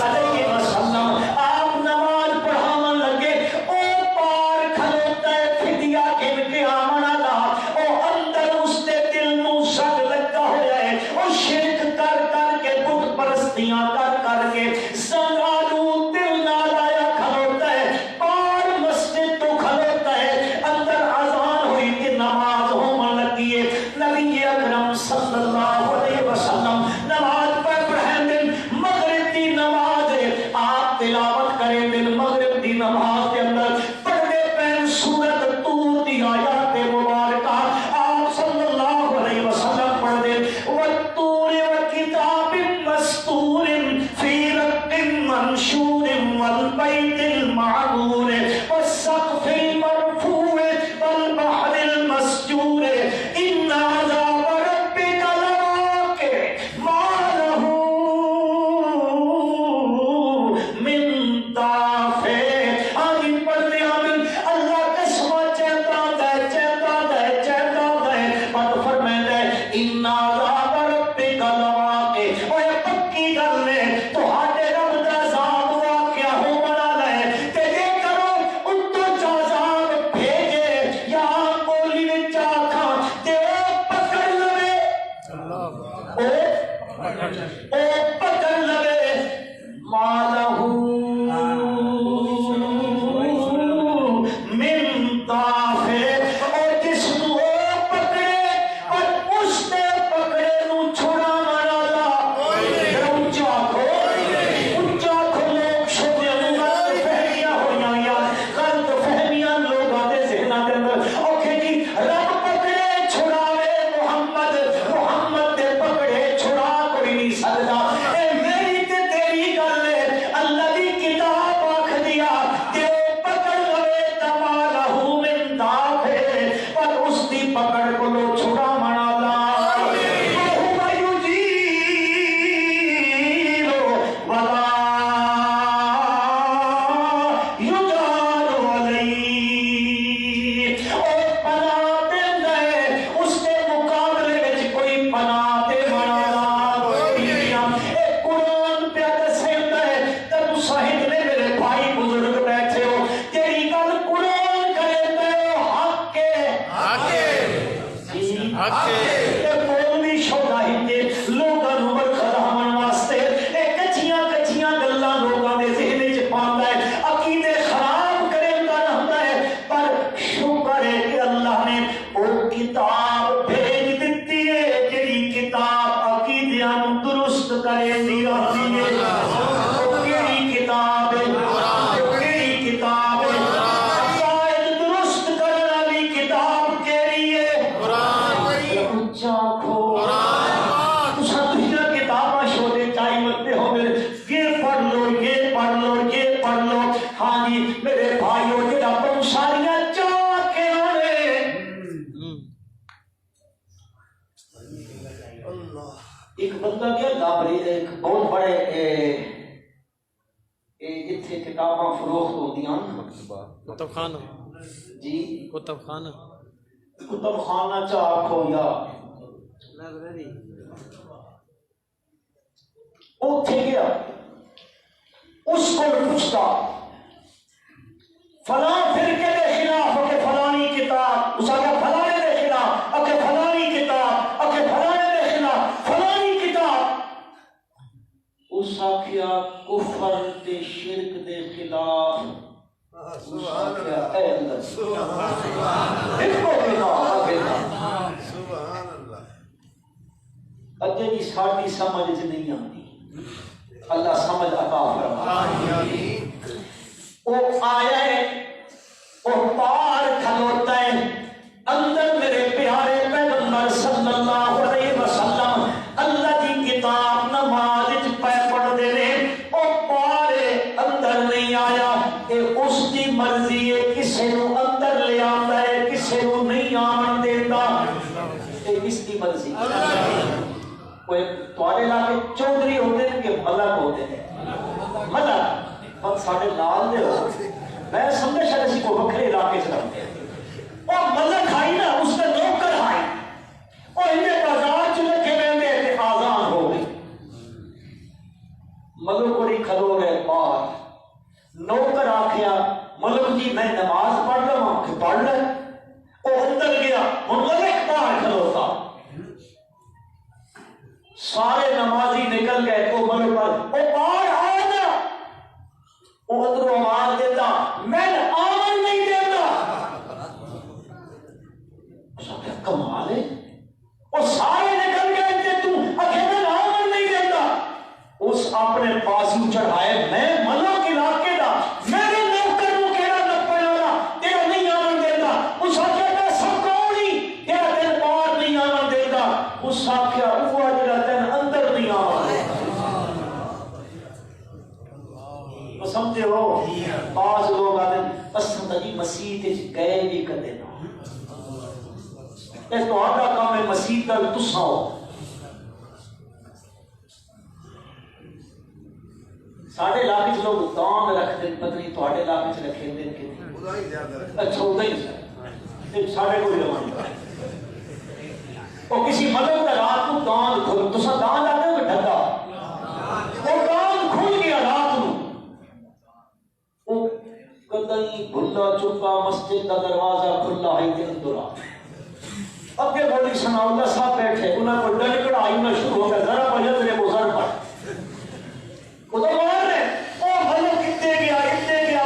علیہ وسلم. آپ نماز پڑھاون لگے او پار کھلوتا ہے فدیہ گن کے آمن والا او اندر اس دے دل نو سگ لگا ہوا ہے او شرک کر کر کے بت پرستیاں کر کر کے زنگ آلود دل نال آیا کھلوتا ہے پار مسجد تو کھلوتا ہے اندر اذان ہوئی کہ نماز ہومن لگی ہے. نبی اکرم صلی اللہ علیہ وسلم نماز پڑھیں دن مغرب دی نماز ہے آپ تلاوت کریں دن مغرب دی نماز کے اندر پڑھنے پہن سورت طور دی آیات مبارکہ آپ صلی اللہ علیہ وسلم پڑھ دیں والطور وکتاب مستور فی رق منشور والبیت المعمور والسقف المرفوع والبحر المسجور ان عذاب ربک لواقع ما له من دافع. آج پڑھنے آمین اللہ قسمہ چہتا دے بات فرمائے ان عذاب ربک لواقع. اوہ پکی گل نے تو ہاٹے رب دا عذاب واقعہ ہو بنا لے تے یہ کرو ان تو عذاب بھیجے یا کولی وچ آکھاں تے او پکڑ لوے او پکڑ لوے مالہو من دافع. اور جس نو او پکڑے اور اس نے پکڑے نو چھڑاون والا اونچا کھو لوگ شبے غلط فہمیاں ہویاں یا غلط فہمیاں لوگاں دے ذہناں دے اندر اوکھے جی رب پکڑے چھڑاوے محمد دے پکڑے چھڑا کوئی نہیں سکدا. جی میرے بھائیو جڑا تم ساریاں چاہ کے آنے ایک بندہ کیا لابری ایک بہت بڑے اتنے کتاباں فروخت ہوتی ہیں کتب خانہ جی کتب خانہ کتب خانہ چاہ کھو یا لائبریری اتنے گیا اس کو پوچھتا فلاں فرقے کے خلاف کہ فلانی کتاب اس کا فلانے کے خلاف کہ فلانی کتاب کہ فلانے کے خلاف فلانی کتاب اس آخیا کفر تے شرک دے خلاف اس آخیا اے اللہ سبحان اللہ اجے بھی ساری سمجھ نہیں آتی اللہ سمجھ عطا فرمائے وہ آیا ہے وہ پار کھلوتا ہے اندر میرے پیارے پیغمبر صلی اللہ علیہ وسلم اللہ کی کتاب نماز پہ پڑھ دے رہے وہ پارے اندر نہیں آیا کہ اس کی مرضی ہے کسے نو اندر لے آتا ہے کسے نو نہیں آمن دیتا یہ کس کی مرضی کوئی تھوڑے علاقے چودھری ہوتے ہیں کہ ملک ہوتے ہیں ملک بس ساڑھے لال دے ہو میں سمجھے شاید اسی کو بکرے علاقے سے رکھتے ہیں وہ ملک آئی نا اس نے نوکر آئی اور انہیں بازار چلے کے رہنے تھے آزان ہو گئی ملک کوئی کھلو رہے باہر نوکر آکھیا ملک جی میں نماز پڑھ رہا ہوں کہ پڑھ رہے وہ اندر گیا وہ ملک باہر کھلوتا سارے نمازی نکل گئے تو ملک پر وہ باہر آنا وہ اندر آواز دیتا میں آمن نہیں دیتا کمال ہے وہ سارے نکل گئے کہ تم اکیلے آمن نہیں دیتا اس اپنے پاس چڑھائے میں ملک علاقے دا میرے نوکر کو کہنا نہ پڑا تیرا نہیں آمن دیتا اس آخیا سب کوڑی تیرا دل باہر نہیں آمن دیتا اس آخیا وہ جڑا دل اندر نہیں آمن وہ سمجھے ہو بعض لوگ آتے ہیں پسند جی مسیح گئے بھی کر دینا اس تو آدھا کام ہے مسیح تک تسا ہو ساڑھے علاقے سے لوگ دان رکھتے ہیں پتہ نہیں توڑے علاقے سے رکھیں دن کے اچھا ہوتا ہی ساڑھے کوئی روانی اور کسی ملک کا رات کو دان کھول تسا دان لاتے ہو کہ ڈھگا وہ دان کھول گیا رات کو وہ کدئی بھلا چکا مسجد کا دروازہ کھلا ہی دن دورا اب کے بولی سنا اللہ صاحب بیٹھے انہیں کو ڈر کڑائی میں شروع ہو گیا ذرا بجھے تیرے بزرگ پڑھ ادھر مار رہے او بھلو کتنے گیا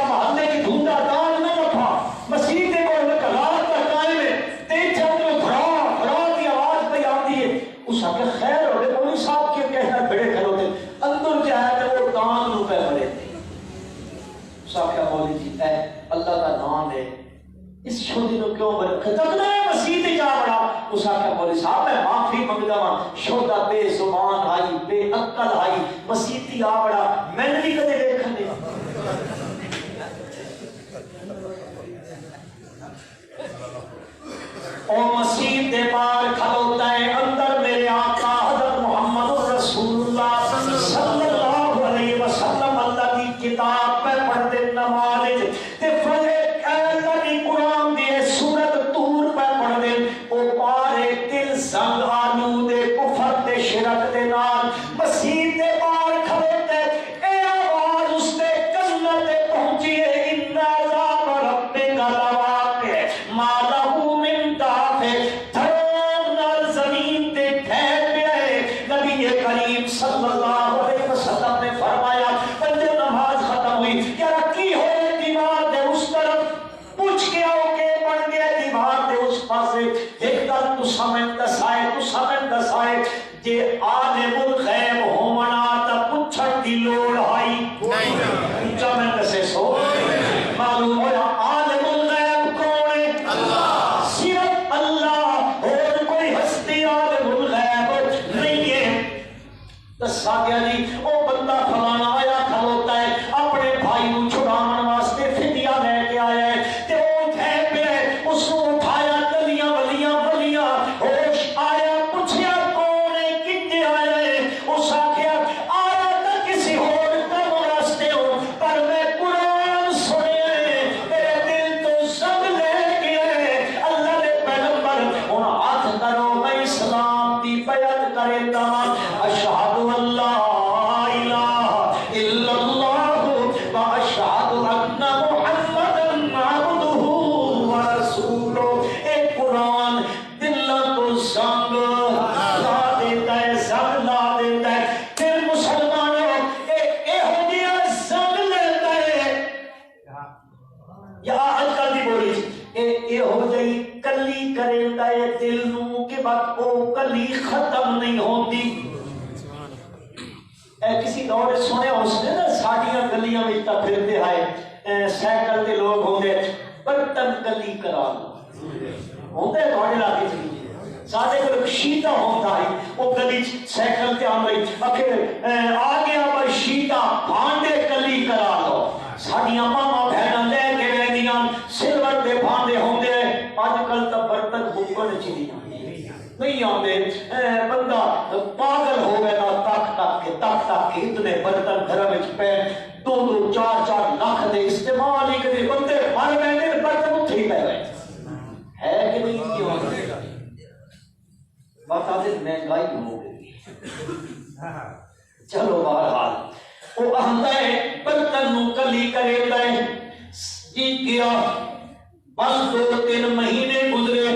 محلے کی دھونڈا دان نہ رکھا مسیح کے کو انہیں رات کا ٹائم ہے تیز چھت میں بھرا کی آواز پہ آتی ہے اس حق خیر ہو رہے بولی صاحب کے کہنا بڑے کھلو تھے اندر جائے تو وہ دان روپے بھرے تھے صاحب کیا بولی جی اے اللہ کا نام ہے اس چھوٹی نو کیوں بڑے خطرنا ہے مسیح تے جا بڑا اس آخر بولے صاحب میں معافی منگتا ہوں شودا بے زبان آئی بے عقل آئی مسیح تے آ بڑا میں نے بھی کدے دیکھا نہیں او مسیح دے پار کھلوتا ہے اندر میرے آقا حضرت محمد رسول اللہ صلی اللہ علیہ وسلم اللہ کی کتاب پہ پڑھ دے نماز تے فضے زنگ آلود کفر دے شرک دے نال مسیح دے پار کھڑوتے اے آواز اس دے جنت پہنچیے ان عذاب ربک لواقع ما لہ من دافع دھرم نال زمین تے ٹھہر پیا ہے نبی کریم صلی اللہ علیہ وسلم نے فرمایا بندے نماز ختم ہوئی کیا کی ہوئے دیوار دے اس طرف پوچھ کے آؤ کہ بن گیا دیوار دے اس پاسے ایک دل تو سمجھ دسائے جے عالم الغیب ہومنا تا پچھڑ دی لوڑ آئی اونچا میں دسے سو معلوم ہوا عالم الغیب کون ہے اللہ صرف اللہ اور کوئی ہستی عالم الغیب نہیں ہے دسا گیا جی او بندہ فلانا آیا کھلوتا ہے اپنے بھائی کو چھڑانے واسطے یا اج کل دی بولی اے ہو جئی کلی کریندا ہے دل نو کہ بات او کلی ختم نہیں ہوندی. کسی دور سنے اس نے نا ساڈیاں گلیاں وچ تا پھردے آئے سائیکل تے لوگ ہوندے برتن کلی کرا ہوندے تھوڑے لاگے چ ساڈے کول شیتا ہوندا ہے او گلی سائیکل تے آندے اکھے آ گیا بھائی شیتا بھانڈے کلی کرا لو. ساڈیاں ماما بہناں لے کے رہندیاں سلور دے بھانڈے ہوندے اج کل تا برتن بکن چ نہیں آتے. بندہ پاگل ہو گیا تک کے اتنے برتن گھر پہ 2-4 لاکھ دے استعمال ہی کرے بندے مر گئے برتن اتنے ہی پہ گئے ہے کہ نہیں. کیوں بتا دے مہنگائی ہو گئی. چلو بہرحال وہ آتا ہے برتن نو کلی کرے جی کیا بس 2-3 مہینے گزرے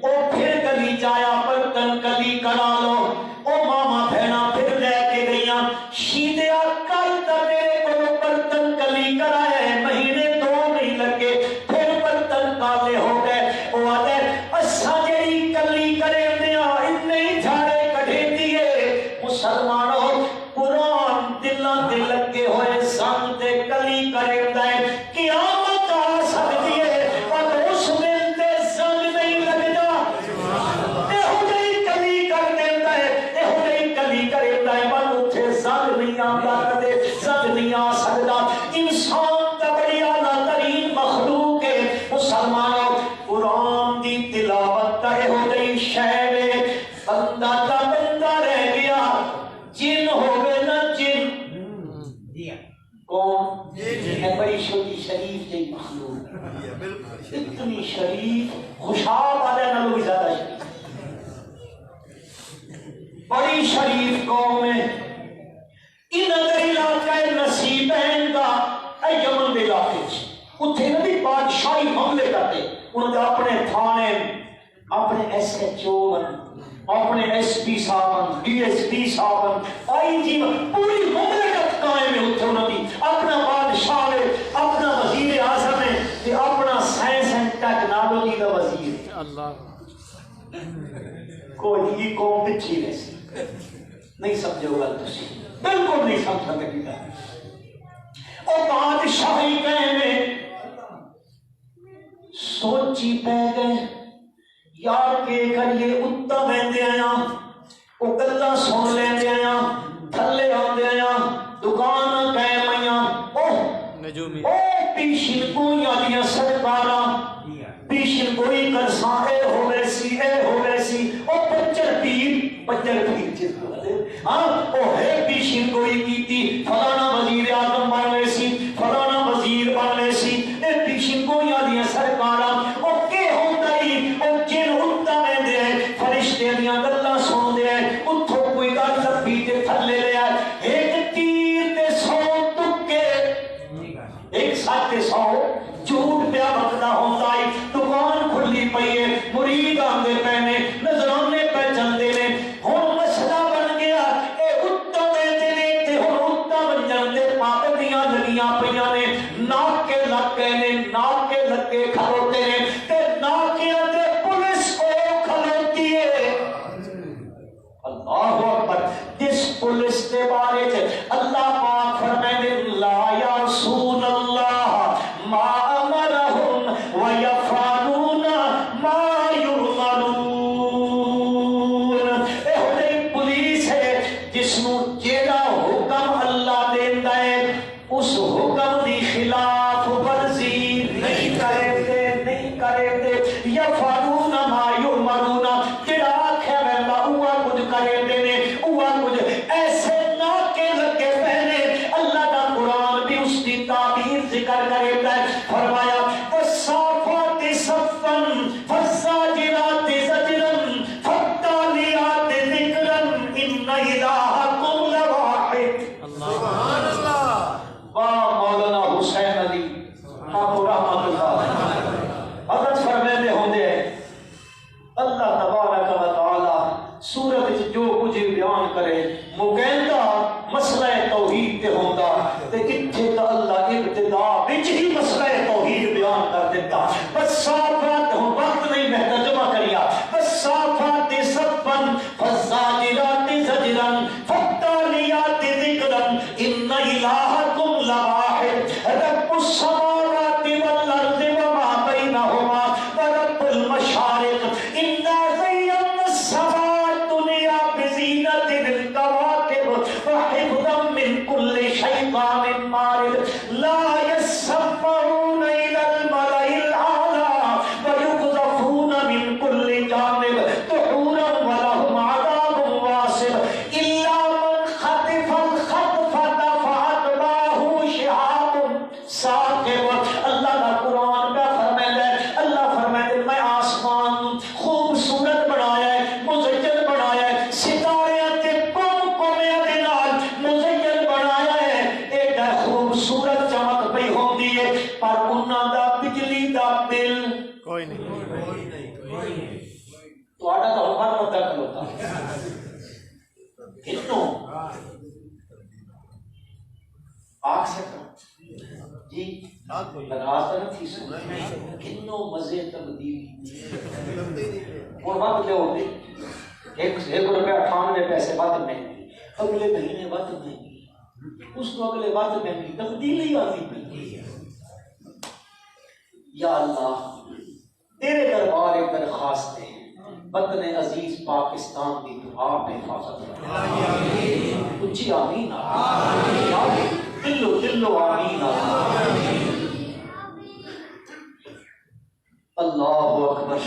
او پھر کلی جایا برتن کلی کرا لو. او ماما بہنا پھر لے کے گئیاں شیدیا کل تا میرے کو برتن کلی کرائے مہینے 2 نہیں لگے پھر برتن کالے ہو گئے. او آدھے اسا جیڑی کلی کرے دیا اتنے جھاڑے کٹھے دیے. مسلمانوں قرآن دلان دے لگے ہوئے سن تے کلی کرے دے قیامت آ سکتی ہے اور اس دن تے سنگ نہیں لگتا. ایہو جئی کلی کر دیتا ہے ایہو جئی کلی کرے دے من اتھے سنگ نہیں آتا کدے سنگ نہیں آ سکتا. انسان تا بڑی اعلیٰ ترین مخلوق ہے. مسلمانوں قرآن دی تلاوت تا ایہو جئی شے ہے بندہ تا بندہ رہ گیا جن ہوئے نا جن کون ہے بڑی چھوٹی شریف جی مخلوق اتنی شریف خوشاب والے نالوں بھی زیادہ شریف بڑی شریف قوم ہے. ان اگر علاقہ نصیبین کا اے یمن دے علاقے اتھے نبی بادشاہی حملے کرتے انہوں نے اپنے تھانے اپنے ایس ایچ او اپنے ایس پی صاحبان ڈی ایس پی صاحبان آئی جی پوری مملکت قائم ہے اتھے انہوں نے اپنا بادشاہ ہے اپنا وزیر اعظم ہے کہ اپنا سائنس اینڈ ٹیکنالوجی کا وزیر ہے. اللہ کوئی یہ قوم پچھی ویسی نہیں سمجھو گا تسی بالکل نہیں سمجھ سکتے. اور بادشاہی کہنے سوچی پہ گئے یار کے کریے اتا بہندے آیا وہ گلہ سن لیندے آیا تھلے آندے آیا دکان قائم آیا او پیشن کوئی آدیا سرکارا پیشن کوئی کرساں اے ہو ویسی او پچر پیر جس کو ہاں او ہے پیشن کوئی کیتی فلانا وزیر اعظم بننے سی فلانا وزیر بننے سی اے پیشن کوئی آدیا سرکارا او کے ہوتا ہی او جن اتا میں دے فرشتے دیاں گلہ سن دے اتھو کوئی گل لبھی تے تھلے لے آئے ایک تیر تے 100 تکے ایک ساتھ تے 100 جھوٹ پیا بکنا ہوتا ہے. دکان کھلی پئی ہے مرید آندے پہنے نظرانے پہ چلتے نے ہن مسئلہ بن گیا اے اتا میں دے تے ہن اتا بن جاندے پابندیاں لگیاں پیاں نے ناک کے لگ گئے نے ناک کے لگے کھلوتے نے تے ناکیاں تے پولیس کو کھلوتی ہے. اللہ اکبر. جس پولیس کے بارے سے اللہ پاک فرمائے لا یعصون اللہ ما امرہم ویفعلون ما یؤمرون. اے ہوئی پولیس ہے جس نو جیڑا حکم اللہ دیندا ہے اس حکم دی خلاف ورزی نہیں کرے دے یفعلون ما یؤمرون جیڑا آکھیا ویندا اوہ کچھ کرے دے نے اوہ کچھ ایسے ناکے لگے پہنے. اللہ کا قرآن بھی اس کی تعبیر ذکر کرے ہے فرمایا والصافات صفا فالزاجرات زجرا فالتاليات ذکرا ان الہکم لواحد. سبحان اللہ. واہ مولانا حسین علی آپ رحمت اللہ حضرت فرماتے ہوندے اللہ تبارک و تعالی سورت جو کچھ بیان کرے مکیندا مسئلہ توحید تے ہوندا تے کتھے تا اللہ ابتدا وچ ہی مسئلہ توحید بیان کر دیتا. والصافات وقت نہیں میں ترجمہ کریا. والصافات صفا فالزاجرات زجرا فالتاليات ذکرا ان الہکم لواحد رب السماوات والارض وما بینہما ورب المشارق انا زینا السماء الدنیا بزینۃ الکواکب وحفظا من کل شیطان مارد لا یسمعون الی الملأ الاعلی ویقذفون من کل جانب دحورا ولهم عذاب واصب الا من خطف الخطفة فأتبعه شهاب ثاقب. اللہ کا قرآن کا فرمایا ہے. اللہ فرماتے میں آسمان خوبصورت بنایا ہے, مزین بنایا ہے, ستارے تے کومیاں دے نال مزین بنایا ہے. ایڈا خوبصورت چمک پئی ہوندی ہے پر انہاں دا بجلی دا بل کوئی نہیں. تہاڈا تو ہر مدہ کھلوتا کتنوں آگ سکتا جی راز تو نہیں سن کتنوں مزے تبدیلی اور وقت جو ہوتے 1 روپیہ 98 پیسے ود مہنگی, اگلے مہینے ود مہنگی, اس کو اگلے ود مہنگی, تبدیلی آتی پئی. یا اللہ تیرے دربار ایک درخواست ہے, وطن عزیز پاکستان کی دعا میں حفاظت رکھ. اچھی آمین آمین. دلو آمین آمین. اللہ اکبر.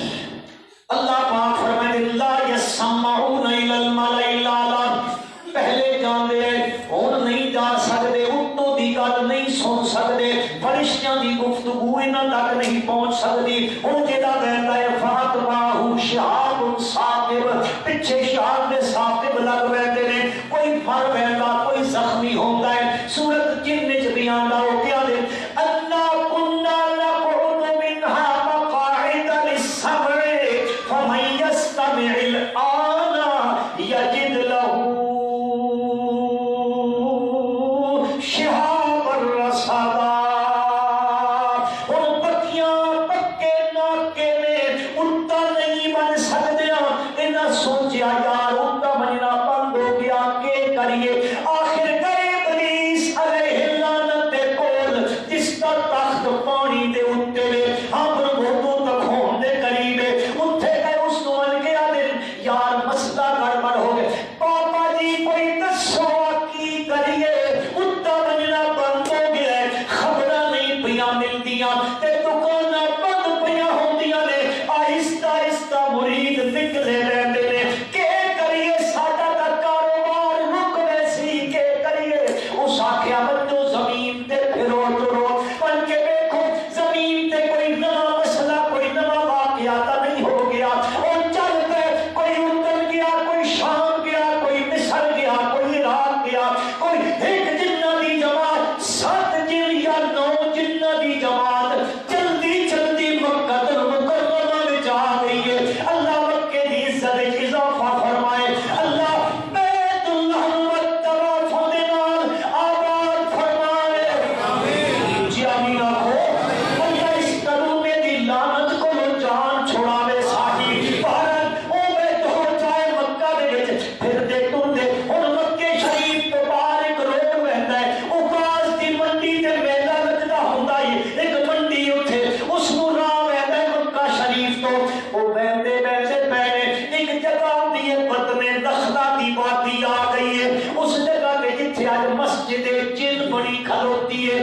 اللہ پاک فرمائے لا یسمعون الی الملأ الاعلی. پہلے جان دے ہن نہیں جا سکتے, اتوں دی گل نہیں سن سکتے, فرشتیاں دی گفتگو انہاں تک نہیں پہنچ سکتی. ہن جیڑا کہندا ہے فاتباہ شہاب ثاقب, پیچھے شہاب دے ثاقب لگ ویندے نے. کوئی مر ویندا, کوئی زخمی ہوندا ہے. سورۃ جن وچ بھی آندا ہو کیا دے انا كنا نقعد منها مقاعد للسمع فمن يستمع الآن يجد له شهابا رصدا. اور پکیاں پکے ناکے نے اٹھا نہیں بن سکتے. انہاں سوچیا یار اٹھا بننا بند ہو گیا, کے کریے. آخر گئے ابلیس علیہ اللعنت دے کول, جس کا تخت پانی دے اٹھے وے اپنے گھوٹوں تک ہون دے قریب ہے. اٹھے گئے اس کو ان کے آدھے یار مسئلہ گڑبڑ ہو گئے. پاپا جی کوئی دسو کی کریے, اٹھا بننا بند ہو گیا ہے, خبراں نہیں پیاں ملدیاں تے دکاناں بند پیاں ہوندیاں نے. آہستہ آہستہ مرید نکلے رہندے نے. کہ کریے ساڈا تا کاروبار رک ویسی, کہ کریے. اس آکھیا بچو زمین تے پھرو ترو, بن کے دیکھو زمین تے کوئی نواں مسئلہ کوئی نواں واقعہ تا نہیں ہو گیا. اور چل پے, کوئی اردن گیا, کوئی شام گیا, کوئی مصر گیا, کوئی عراق گیا, کوئی ایک جنہ دی جماعت 7 جن یا 9 جنہ دی جماعت جلدی جلدی مکہ المکرمہ وچ آ گئی ہے. اللہ مکے دی عزت وچ اضافہ فرمائے. اللہ بیت اللہ والطواف دے نال آباد فرمائے. جی آمین آکھو. اللہ اس کلمے دی لعنت کو جان چھڑاوے ساڈی. بھارت او بیت ہو جائے مکہ دے وچ پھر دے ٹردے. ہن مکے شریف تو باہر ایک روڈ وہدا ہے, اوکاس دی منڈی تے میلہ لگدا ہوندا ہے. ایک منڈی اوتھے اس نوں راہ وہدا ہے مکہ شریف تو. او وہدے وہدے پہلے ایک جگہ دی وطن نخلا دی وادی آ گئی ہے. اس جگہ تے جتھے اج مسجد جن بڑی کھلوتی ہے,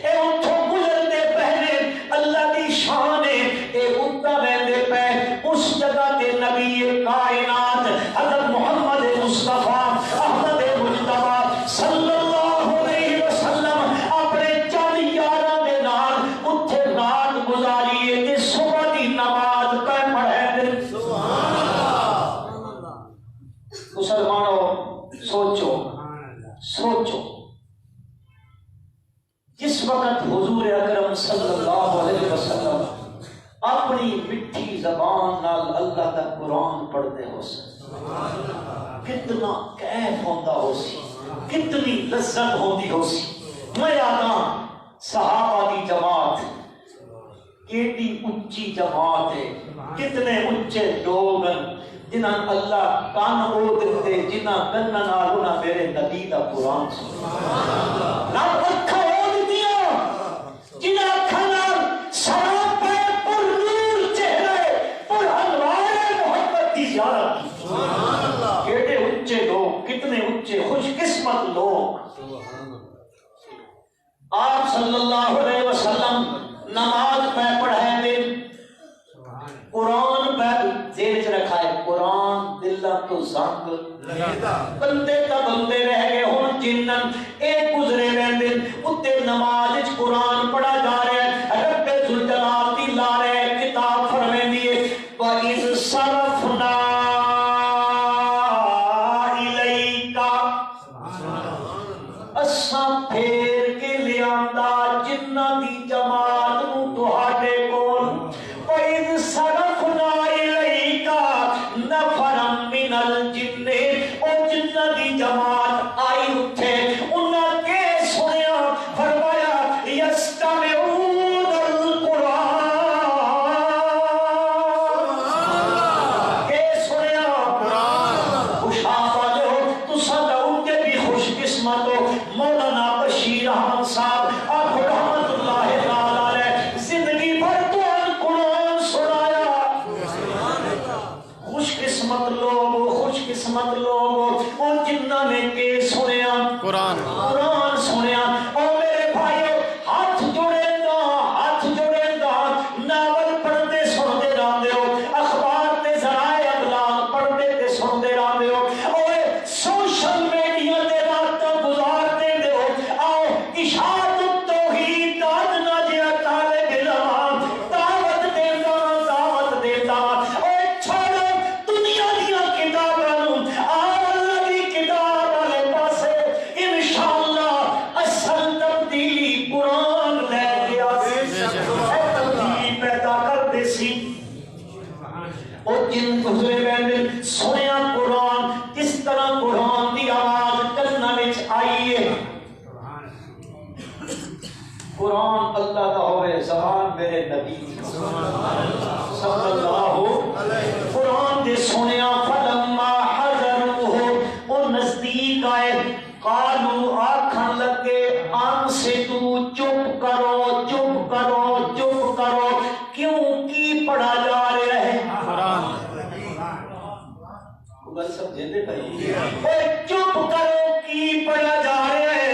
اے اتھوں گزرتے پہلے اللہ دی شان ہے. اے اُتا وہدے پہ اس جگہ تے نبی کائنات حضرت محمد مصطفیٰ احمد مجتبیٰ صلی اللہ علیہ وسلم اپنے 40 یاراں دے نال اتھے رات گزاری ہے تے صبح دی نماز پہ پڑھے دے. مسلمانوں سوچو سوچو, جس وقت حضور اکرم صلی اللہ علیہ وسلم اپنی مٹھی زبان نال اللہ کا قرآن پڑھتے ہو سکتے, کتنا کیف ہوتا ہو سی, کتنی لذت ہوتی ہو سی. میں آتا صحابہ دی جماعت کیڑی اچھی جماعت ہے، کتنے اچھے لوگ ہیں جنہاں اللہ کان او دیتے، جنہاں کن نال انہاں میرے نبی دا قرآن سنا رب اکھا او دیتیاں جنہاں اکھاں نال سراپے پر نور چہرے پر انوار محمد دی زیارت کی۔ کیڑے اچھے لوگ، کتنے اچھے خوش قسمت لوگ۔ آپ صلی اللہ علیہ وسلم نماز پہ پڑھائے دن قرآن پہ دیر چ رکھا ہے، قرآن دلہ تو زنگ بندے تا بندے رہ گئے ہون جنن ایک گزرے رہ دن اتے نماز اچ قرآن پڑھا جا رہے ہیں، رب ذوالجلال دی لا رہے کتاب فرمے دیئے وَإِذْ صَرَفْنَا إِلَيْكَ اساں پھیر کے لیاندا جنہ دی جماعت نو تہاڈے کول وَإِذْ صَرَفْنَا إِلَيْكَ نَفَرًا مِنَ الْجِنِّ او جنہ دی جماعت آئی اٹھے انہاں کے سنیا فرمایا يَسْتَمِعُونَ الْقُرْآنَ کے سنیا خوشاب والے ہو تساں دا ان کے بھی خوش قسمت ہو۔ مولانا بشیر احمد صاحب آپ رحمت اللہ تعالی علیہ زندگی بھر تو قرآن سنایا۔ خوش قسمت لوگ، خوش قسمت لوگ وہ جنہ نے کے سنیا قرآن سنیا۔ اور میرے بھائیو ہاتھ جوڑے دا ناول پڑھتے سنتے رہتے ہو، اخبار تے ذرائع ابلاغ پڑھتے تے سنتے رہتے ہو، اور سوشل میڈیا تے راتاں گزارتے ہو۔ آؤ اشاعت التوحید دا ادنا جہا طالب علم دعوت دیتا اور چھوڑو دنیا دیا کتاباں نوں، آؤ اللہ دی کتاب والے پاسے انشاءاللہ اصل تبدیلی قرآن لے گیا تبدیلی پیدا کر دے سی۔ اور جن گزرے ویندے سنیا قرآن کس طرح قرآن دی آواز کناں وچ آئی ہے۔ قرآن اللہ کا ہوئے زبان میرے نبی صلی اللہ علیہ قرآن دے سنیا فلما حضروہ او نزدیک آئے قالو آکھن لگے انصتو چپ کرو چپ کرو چپ کرو کیوں کی پڑھا جا رہا ہے گل سمجھے دے بھائی چپ کرو کی پڑھا جا رہا ہے۔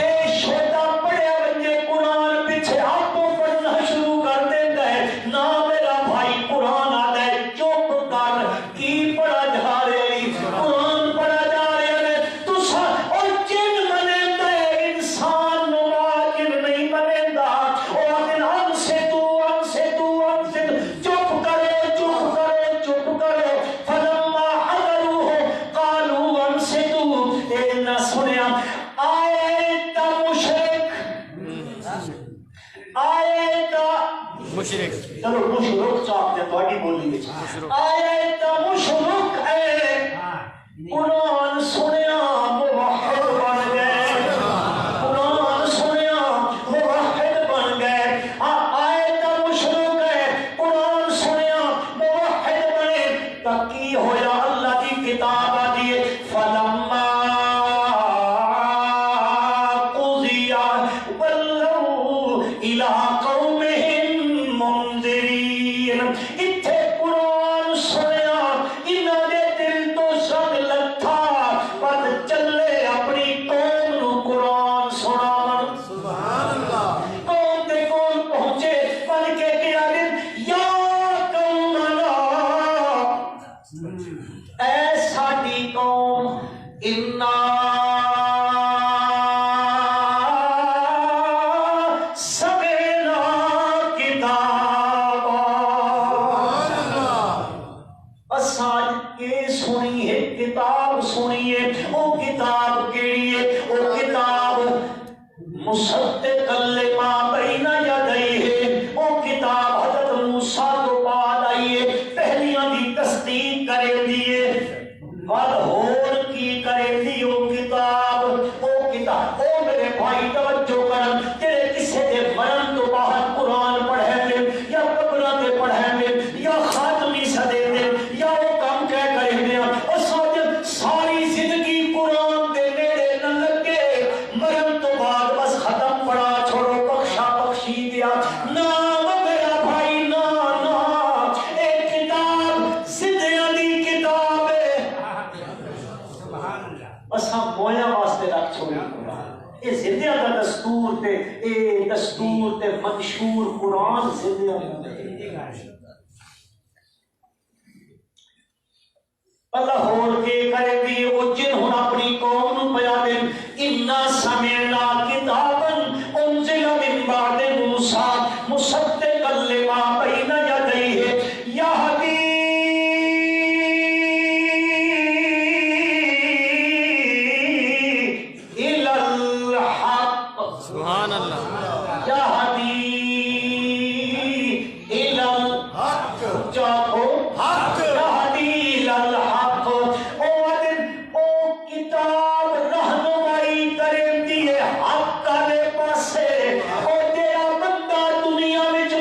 اے چھوٹا پڑھیا بچے قرآن پیچھے آپ کو پڑھنا شروع کر دیتا ہے، نہ میرا بھائی قرآن آتا ہے چپ کر کی پڑھا جا رہا ہے قرآن پڑھا جا رہا ہے۔ تو اور جن منیندہ ہے انسان نوا جن نہیں منیندہ اور دن ہم سے تو چپ کرو فلما حضروہ قالوا انصتوا اے نہ سنیا آیت مشرک چلو مشرک چاہتے ہیں تھوڑی بولی گی آیت مشرک ہے قرآن سنیا موحد بن گئے قرآن سنیا موحد بن گئے آیت مشرک ہے قرآن سنیا موحد بنے تکی ہویا اللہ کی کتاب آدھی فلما قضی ولوا الی قومہم منذرین اتھے قرآن سنیا انہاں دے دل تو سگ لتھا پت چلے اپنی قوم نو قرآن سناون سبحان اللہ قوم دے کول پہنچے بن کے کیا دن یا قومنا اے ساڈی قوم انا سمعنا دیا نام میرا بھائی نا نا ایک کتاب زندیاں دی کتاب ہے بس ہم مویا واسطے رکھ چھوڑی قرآن یہ زندیاں دا دستور تے اے دستور تے منشور قرآن زندیاں دا اللہ ہور کے کرے دی او جن ہن اپنی قوم نو پیا دین انا سمعنا کتابا انزل من بعد موسی مصدقا لما بین یدیہ یہدی الی الحق سبحان اللہ یہدی الی الحق جاؤ حق یہدی الی الحق او کتاب رہنمائی کریں دی حق والے پاسے او جڑا بندہ دنیا وچ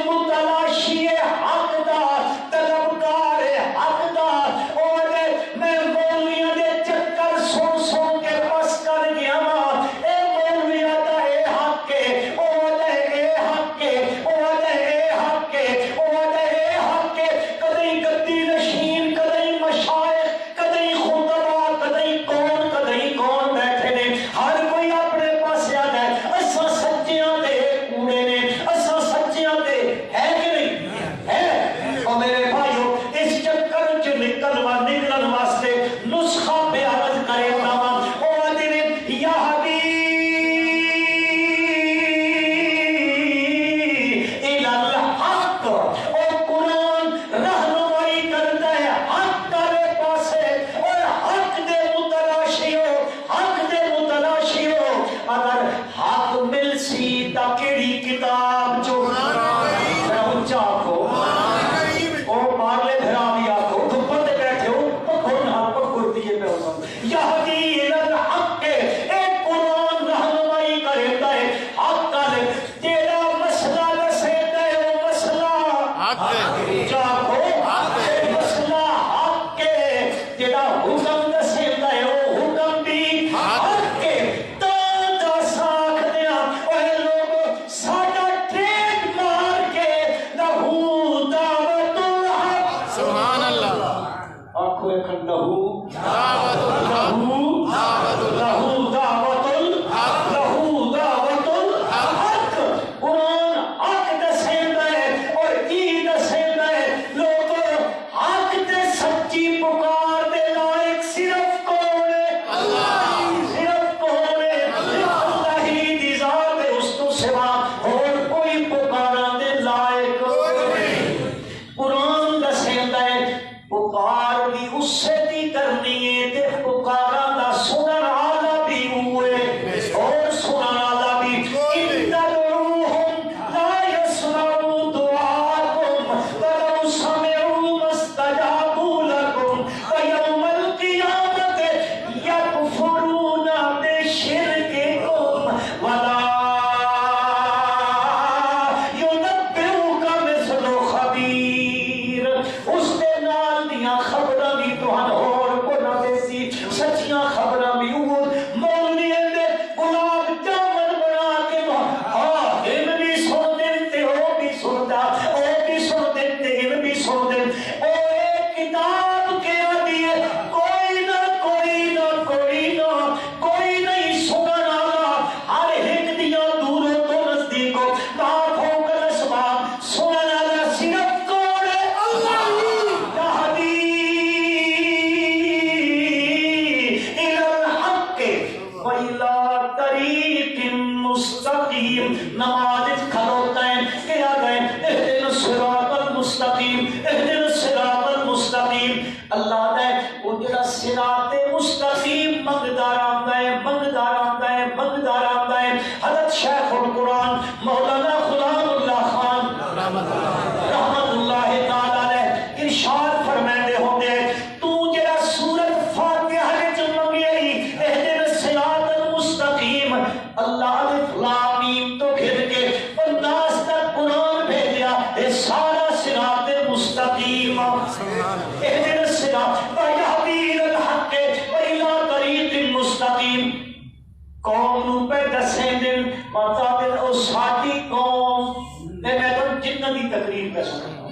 میں تو جنہ دی تقریر پہ سنتا ہوں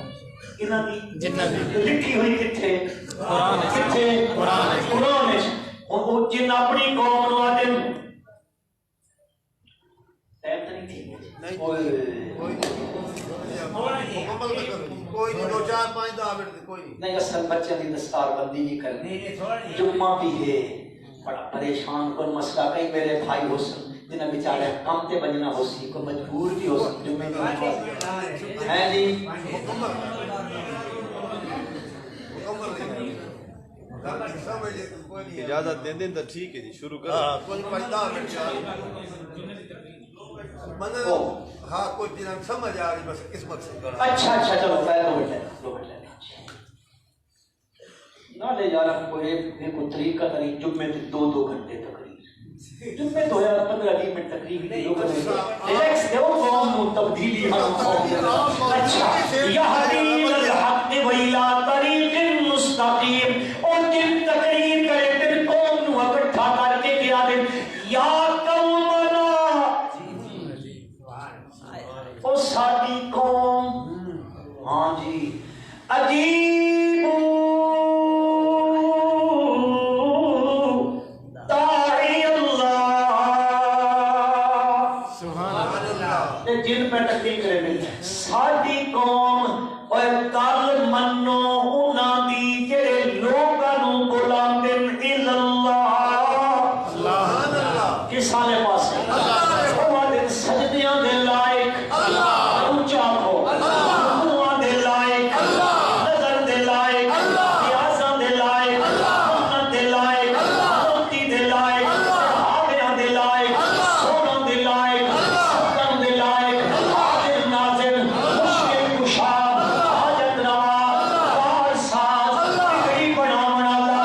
کنہ دی جنہ دی لکھی ہوئی کتھے قرآن کتھے قرآن ہے وہ جن اپنی قوم نو آدم ایت نہیں تھی کوئی نہیں 2-4-5 10 منٹ کوئی نہیں اصل بچے دی دستار بندی نہیں کرنی جمعہ بھی ہے بڑا پریشان کون مسئلہ کئی میرے بھائی ہو سن جنہیں بیچارے کم تے بجنا ہو سی کو مجبور بھی ہو سن جمعہ بھی ہے جی اجازت دے دیں تو ٹھیک ہے جی شروع کرو کوئی 10 منٹ ہاں کوئی جنہاں سمجھ آ رہی بس قسمت سے اچھا چلو پہلے دو منٹ لے نہ لے جا رہا کوئی ایک طریقہ تری جمعے تے 2 گھنٹے تقریر جمعے تو یار 15-20 منٹ تقریر ریلیکس دیو قوم کو تبدیلی اچھا یہدی الحق ویلا طریق مستقیم اور جن تقریر کرے پھر قوم نو اکٹھا کر کے کیا دے یا قومنا او ساری قوم ہاں جی عجیب داعی اللہ سبحان اللہ جن پہ تقریر کرے میں ساری قوم اور کل منو انہاں دی جڑے لوکاں نو بلاندے اللہ سبحان اللہ کس سالے پاسے اللہ دے سجدیاں دے لائق اللہ اونچا ہو اللہ دے لائق اللہ نظر دے لائق اللہ پیاساں دے لائق اللہ محنت دے لائق اللہ موتی دے لائق صحابیاں دے لائق سونا دے لائق سکن دے لائق حاضر ناظر مشکل کشا حاجت روا بار ساز بگڑی بناون والا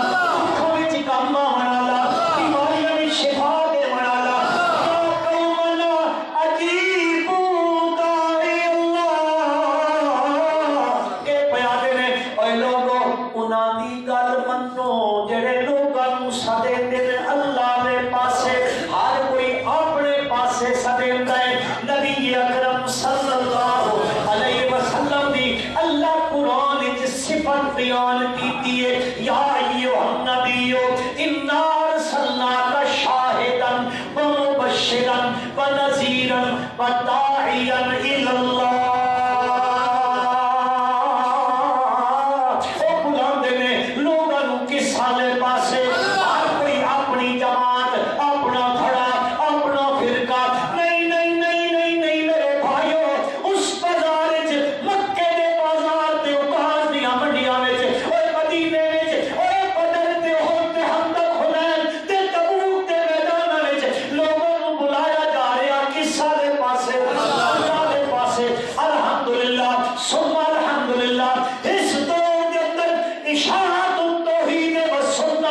دکھاں وچ کام آون والا بیماریاں وچ شفا دے والا یا قومنا عجیب داعی اللہ اے پیارے نے اے لوگو انہاں دی گل منو جڑے لوکاں نو سدے دے اللہ دے پاسے ہر کوئی اپنے پاسے سدیندا ہے نبی اکرم صلی اللہ علیہ وسلم دی اللہ قرآن وچ صفت بیان کیتی ہے یا ایھا النبی انا ارسلناک شاہدا ومبشرا ونذیرا وداعیا الی اللہ او بلاندے نے لوگاں نو کس حالے پاسے ہر کوئی اپنی جماعت اپنا دھڑا اپنا فرقہ نہیں میرے بھائیو اس بازار وچ مکے دے بازار تے اوقاف دیاں منڈیاں وچ اوے مدینے وچ اوے بدر تے احد تے خندق حنین تے تبوک دے میداناں وچ لوگاں نو بلایا جا رہا کس حالے پاسے اللہ دے پاسے الحمدللہ ثم الحمدللہ اس دور دے اندر اشاعت التوحید و سنت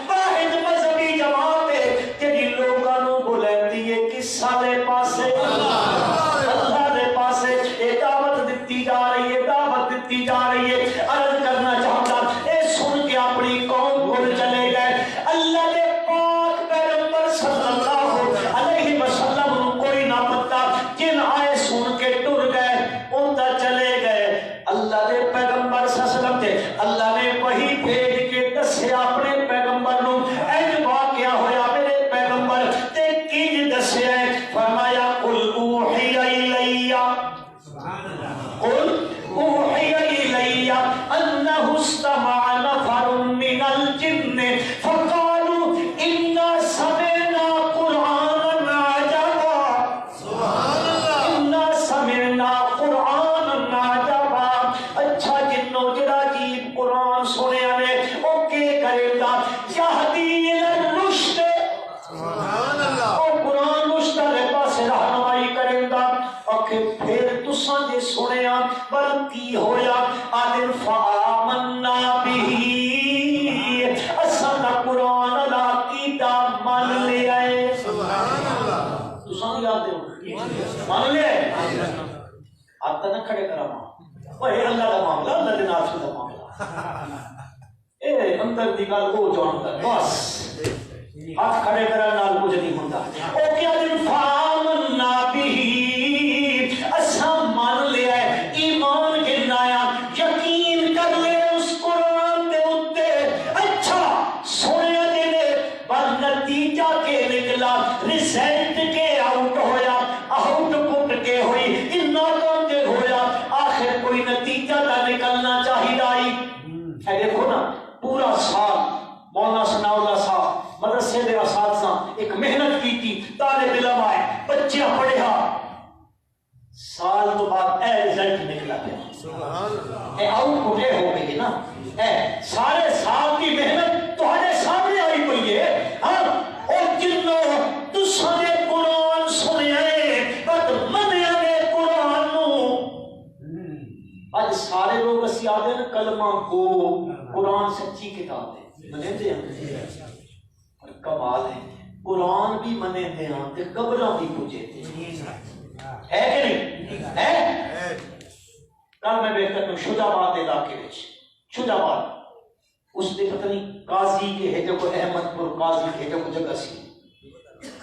واحد مذہبی جماعت ہے جڑی لوگاں نو بلاندی ہے کس حالے پاسے اللہ دے پاسے یہ دعوت دیتی جا رہی ہے عرض کرنا چاہتا اے سن کے اپنی قوم کو چلے گئے اللہ دے پاک پیغمبر صلی اللہ علیہ وسلم نو کوئی نہ پتا جن آئے سن کے ٹر گئے اوندا چلے گئے اللہ دے پیغمبر صلی اللہ علیہ وسلم تے اللہ نے وحی بھیج کے دسیا اپنے پیغمبر نو اج واقعہ ہویا میرے پیغمبر تے کی دسیا ہے فرمایا قل اوحی الیہ قل اوحی الیہ انہ استمع نفر من الجن فقالوا انا سمعنا قرآنا عجبا انا سمعنا قرآنا عجبا اچھا جنوں جڑا عجیب قرآن سنیا نے او کے کرے گا یہدی الی الرشد سبحان اللہ او قرآن رشد دے پاسے رہنمائی کرے گا اوکے پھر تساں جے سنیا بل کی ہویا آدم فآمنا بھی اساں دا قرآن لا کیتا مان لے آئے سبحان اللہ تساں یاد دیو مان لے آئے آپ نہ کھڑے کرا ماں وہ اللہ دا معاملہ اللہ دے ناس دا معاملہ اے اندر دی گل وہ جاندا بس ہاتھ کھڑے کرا نال کچھ نہیں ہوندا او کیا دن فآمنا بھی اساں مان سال تو بعد اے رزلٹ نکلا ہے، اے آؤٹ پٹ اے ہو گئی نا، اے سارے سال کی محنت تہاڈے سامنے آئی پئی ہے۔ ہاں او جنوں تساں نے قرآن سنیا ہے بٹ منیا نے قرآن نو۔ اج سارے لوگ اسی آدھے نا کلمہ کو قرآن سچی کتاب ہے منے دے ہیں، پر کمال ہے قرآن بھی منے دے ہیں تے قبراں بھی پوجے تے ہے کہ نہیں ہے؟ کل میں بہتر میں شجاباد علاقے وچ شجاباد اس نے پتہ نہیں قاضی کے ہے جو احمد پور قاضی کے جو جگہ سی،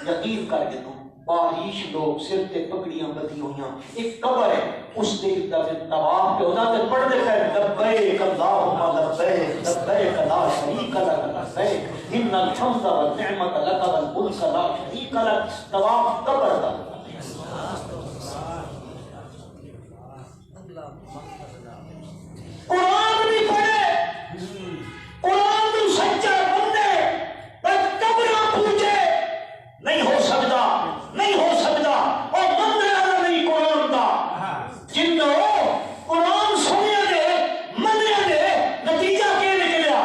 یقین کر کے تو باریش لوگ سر تے پگڑیاں بدی ہوئیاں، ایک قبر ہے اس نے طواف پہ ہوتا تے پڑھ دیتا ہے لبیک اللہم لبیک لبیک لا شریک لک لبیک ان الحمد والنعمت لک والملک لا شریک لک، طواف قبر کا۔ قرآن بھی پڑھے، قرآن بھی سچا بندے، پر قبریں پوجے نہیں ہو سکتا، نہیں ہو سکتا، اور مننے والا نہیں قرآن کا۔ جنوں قرآن سنیا دے منیا دے نتیجہ کیا نکلیا؟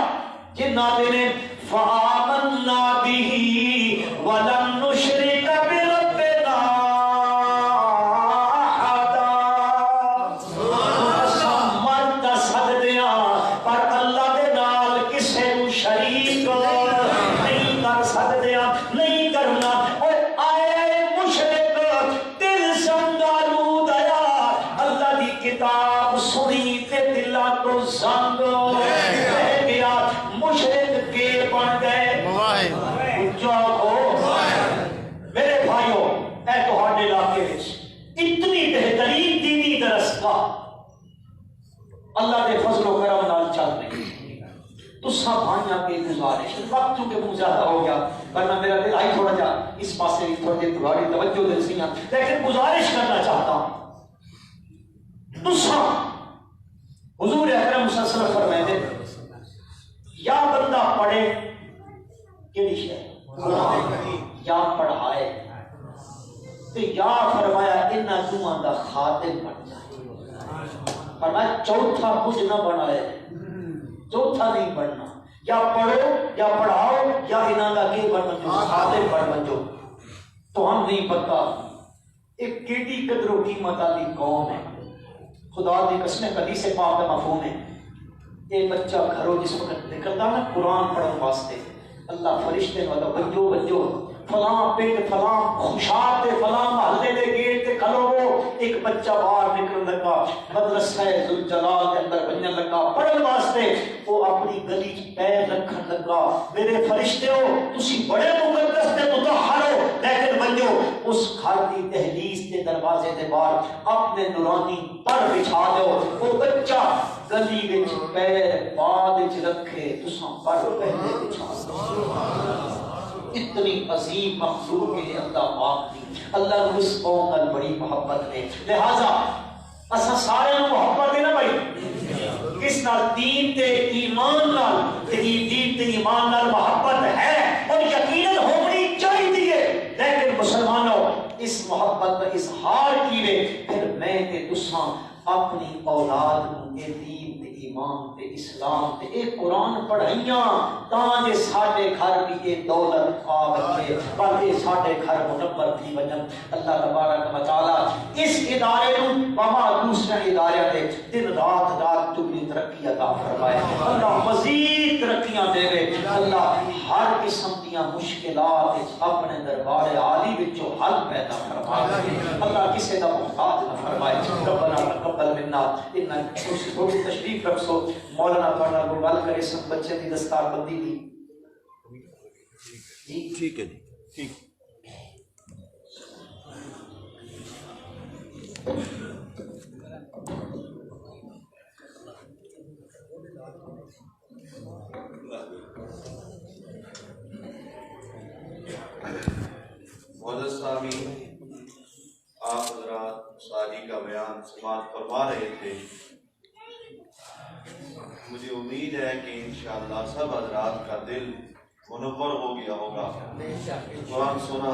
جنہ نے فآمنا به ولن نشرک بربنا احدا، مرد سجدیاں پر اللہ دے نال کسے نو شریک نہیں کر سکدیاں، نہیں کرنا۔ اور آئے مشرک دل سنگالو دیا، اللہ دی کتاب سنی تے دلاں تو زنگ رہ گیا، مشرک کے بن گئے۔ میرے بھائیوں اے تہاڈے علاقے وچ اتنی بہترین دینی درسگاہ اللہ دے فضل و کرم نال چل رہی، تساں بھائیاں کے گزارش، وقت چونکہ بہت زیادہ ہو گیا ورنہ میرا دل آئی تھوڑا جا اس پاسے بھی تھوڑی دیر تمہاری توجہ دل سی، لیکن گزارش کرنا چاہتا ہوں تساں حضور اکرم صلی اللہ علیہ وسلم فرمائے یا بندہ پڑھے کیڑی شے یا پڑھائے تو یا فرمایا انہاں دوہاں دا خادم بن جائے، فرمایا چوتھا کچھ نہ بنائے، چوتھا نہیں بننا، یا پڑھو یا پڑھاؤ یا انہاں دا کی بن جو خادم بن جو۔ تو ہم نہیں پتا ایک کیڑی قدر و قیمت والی قوم ہے، خدا دی قسم حدیث پاک کا مفہوم ہے، ایک بچہ گھروں جس وقت نکلتا نا قرآن پڑھنے واسطے اللہ فرشتے والا بجو بجو فلاں پنڈ فلاں خوشار تے فلاں محلے دے گیٹ تے کھلو، ایک بچہ باہر نکل لگا مدرسہ ذوالجلال کے اندر بننے لگا پڑھن واسطے، وہ اپنی گلی چ پیر رکھن لگا۔ میرے فرشتے ہو تسی بڑے مقدس تے مطہر ہو، لیکن بنجو اس گھر دی دہلیز تے دروازے دے باہر اپنے نورانی پر بچھا دو، وہ بچہ گلی وچ پیر بعد وچ رکھے تساں پر پہلے بچھا دو۔ اتنی عظیم مخلوق ہے اللہ پاک دی، اللہ کو اس قوم نال بڑی محبت نے، لہذا اساں سارے محبت ہے نا بھائی، کس نال دین تے ایمان نال، دین تے ایمان نال محبت ہے اور یقیناً ہونی چاہیے، لیکن مسلمانوں اس محبت کا اظہار کیویں؟ پھر میں تے تساں اپنی اولاد کو اے دین تے ایمان تے اسلام تے اے قرآن پڑھائیاں تاں جے ساڈے گھر بھی اے دولت آ بچے، پر اے ساڈے گھر منور تھی وجن۔ اللہ تبارک و تعالی اس ادارے کو وما دوسرے ادارے دے دن رات رات چگنی ترقی عطا فرمائے، اللہ مزید ترقیاں دے، اللہ ہر قسم دیاں مشکلات اپنے دربار عالی وچوں حل پیدا فرمائے، اللہ کسے دا محتاج نہ فرمائے۔ ربنا تقبل منا انک تھوڑی تشریف رکھو، مولانا پڑھنا کو گل کرے سب بچے دی دستار بندی دی جی ٹھیک ہے جی ٹھیک۔ معزز سامعین، آپ حضرات شادی کا بیان سماعت فرما رہے تھے، مجھے امید ہے کہ انشاءاللہ سب حضرات کا دل منور ہو گیا ہوگا۔ قرآن سنا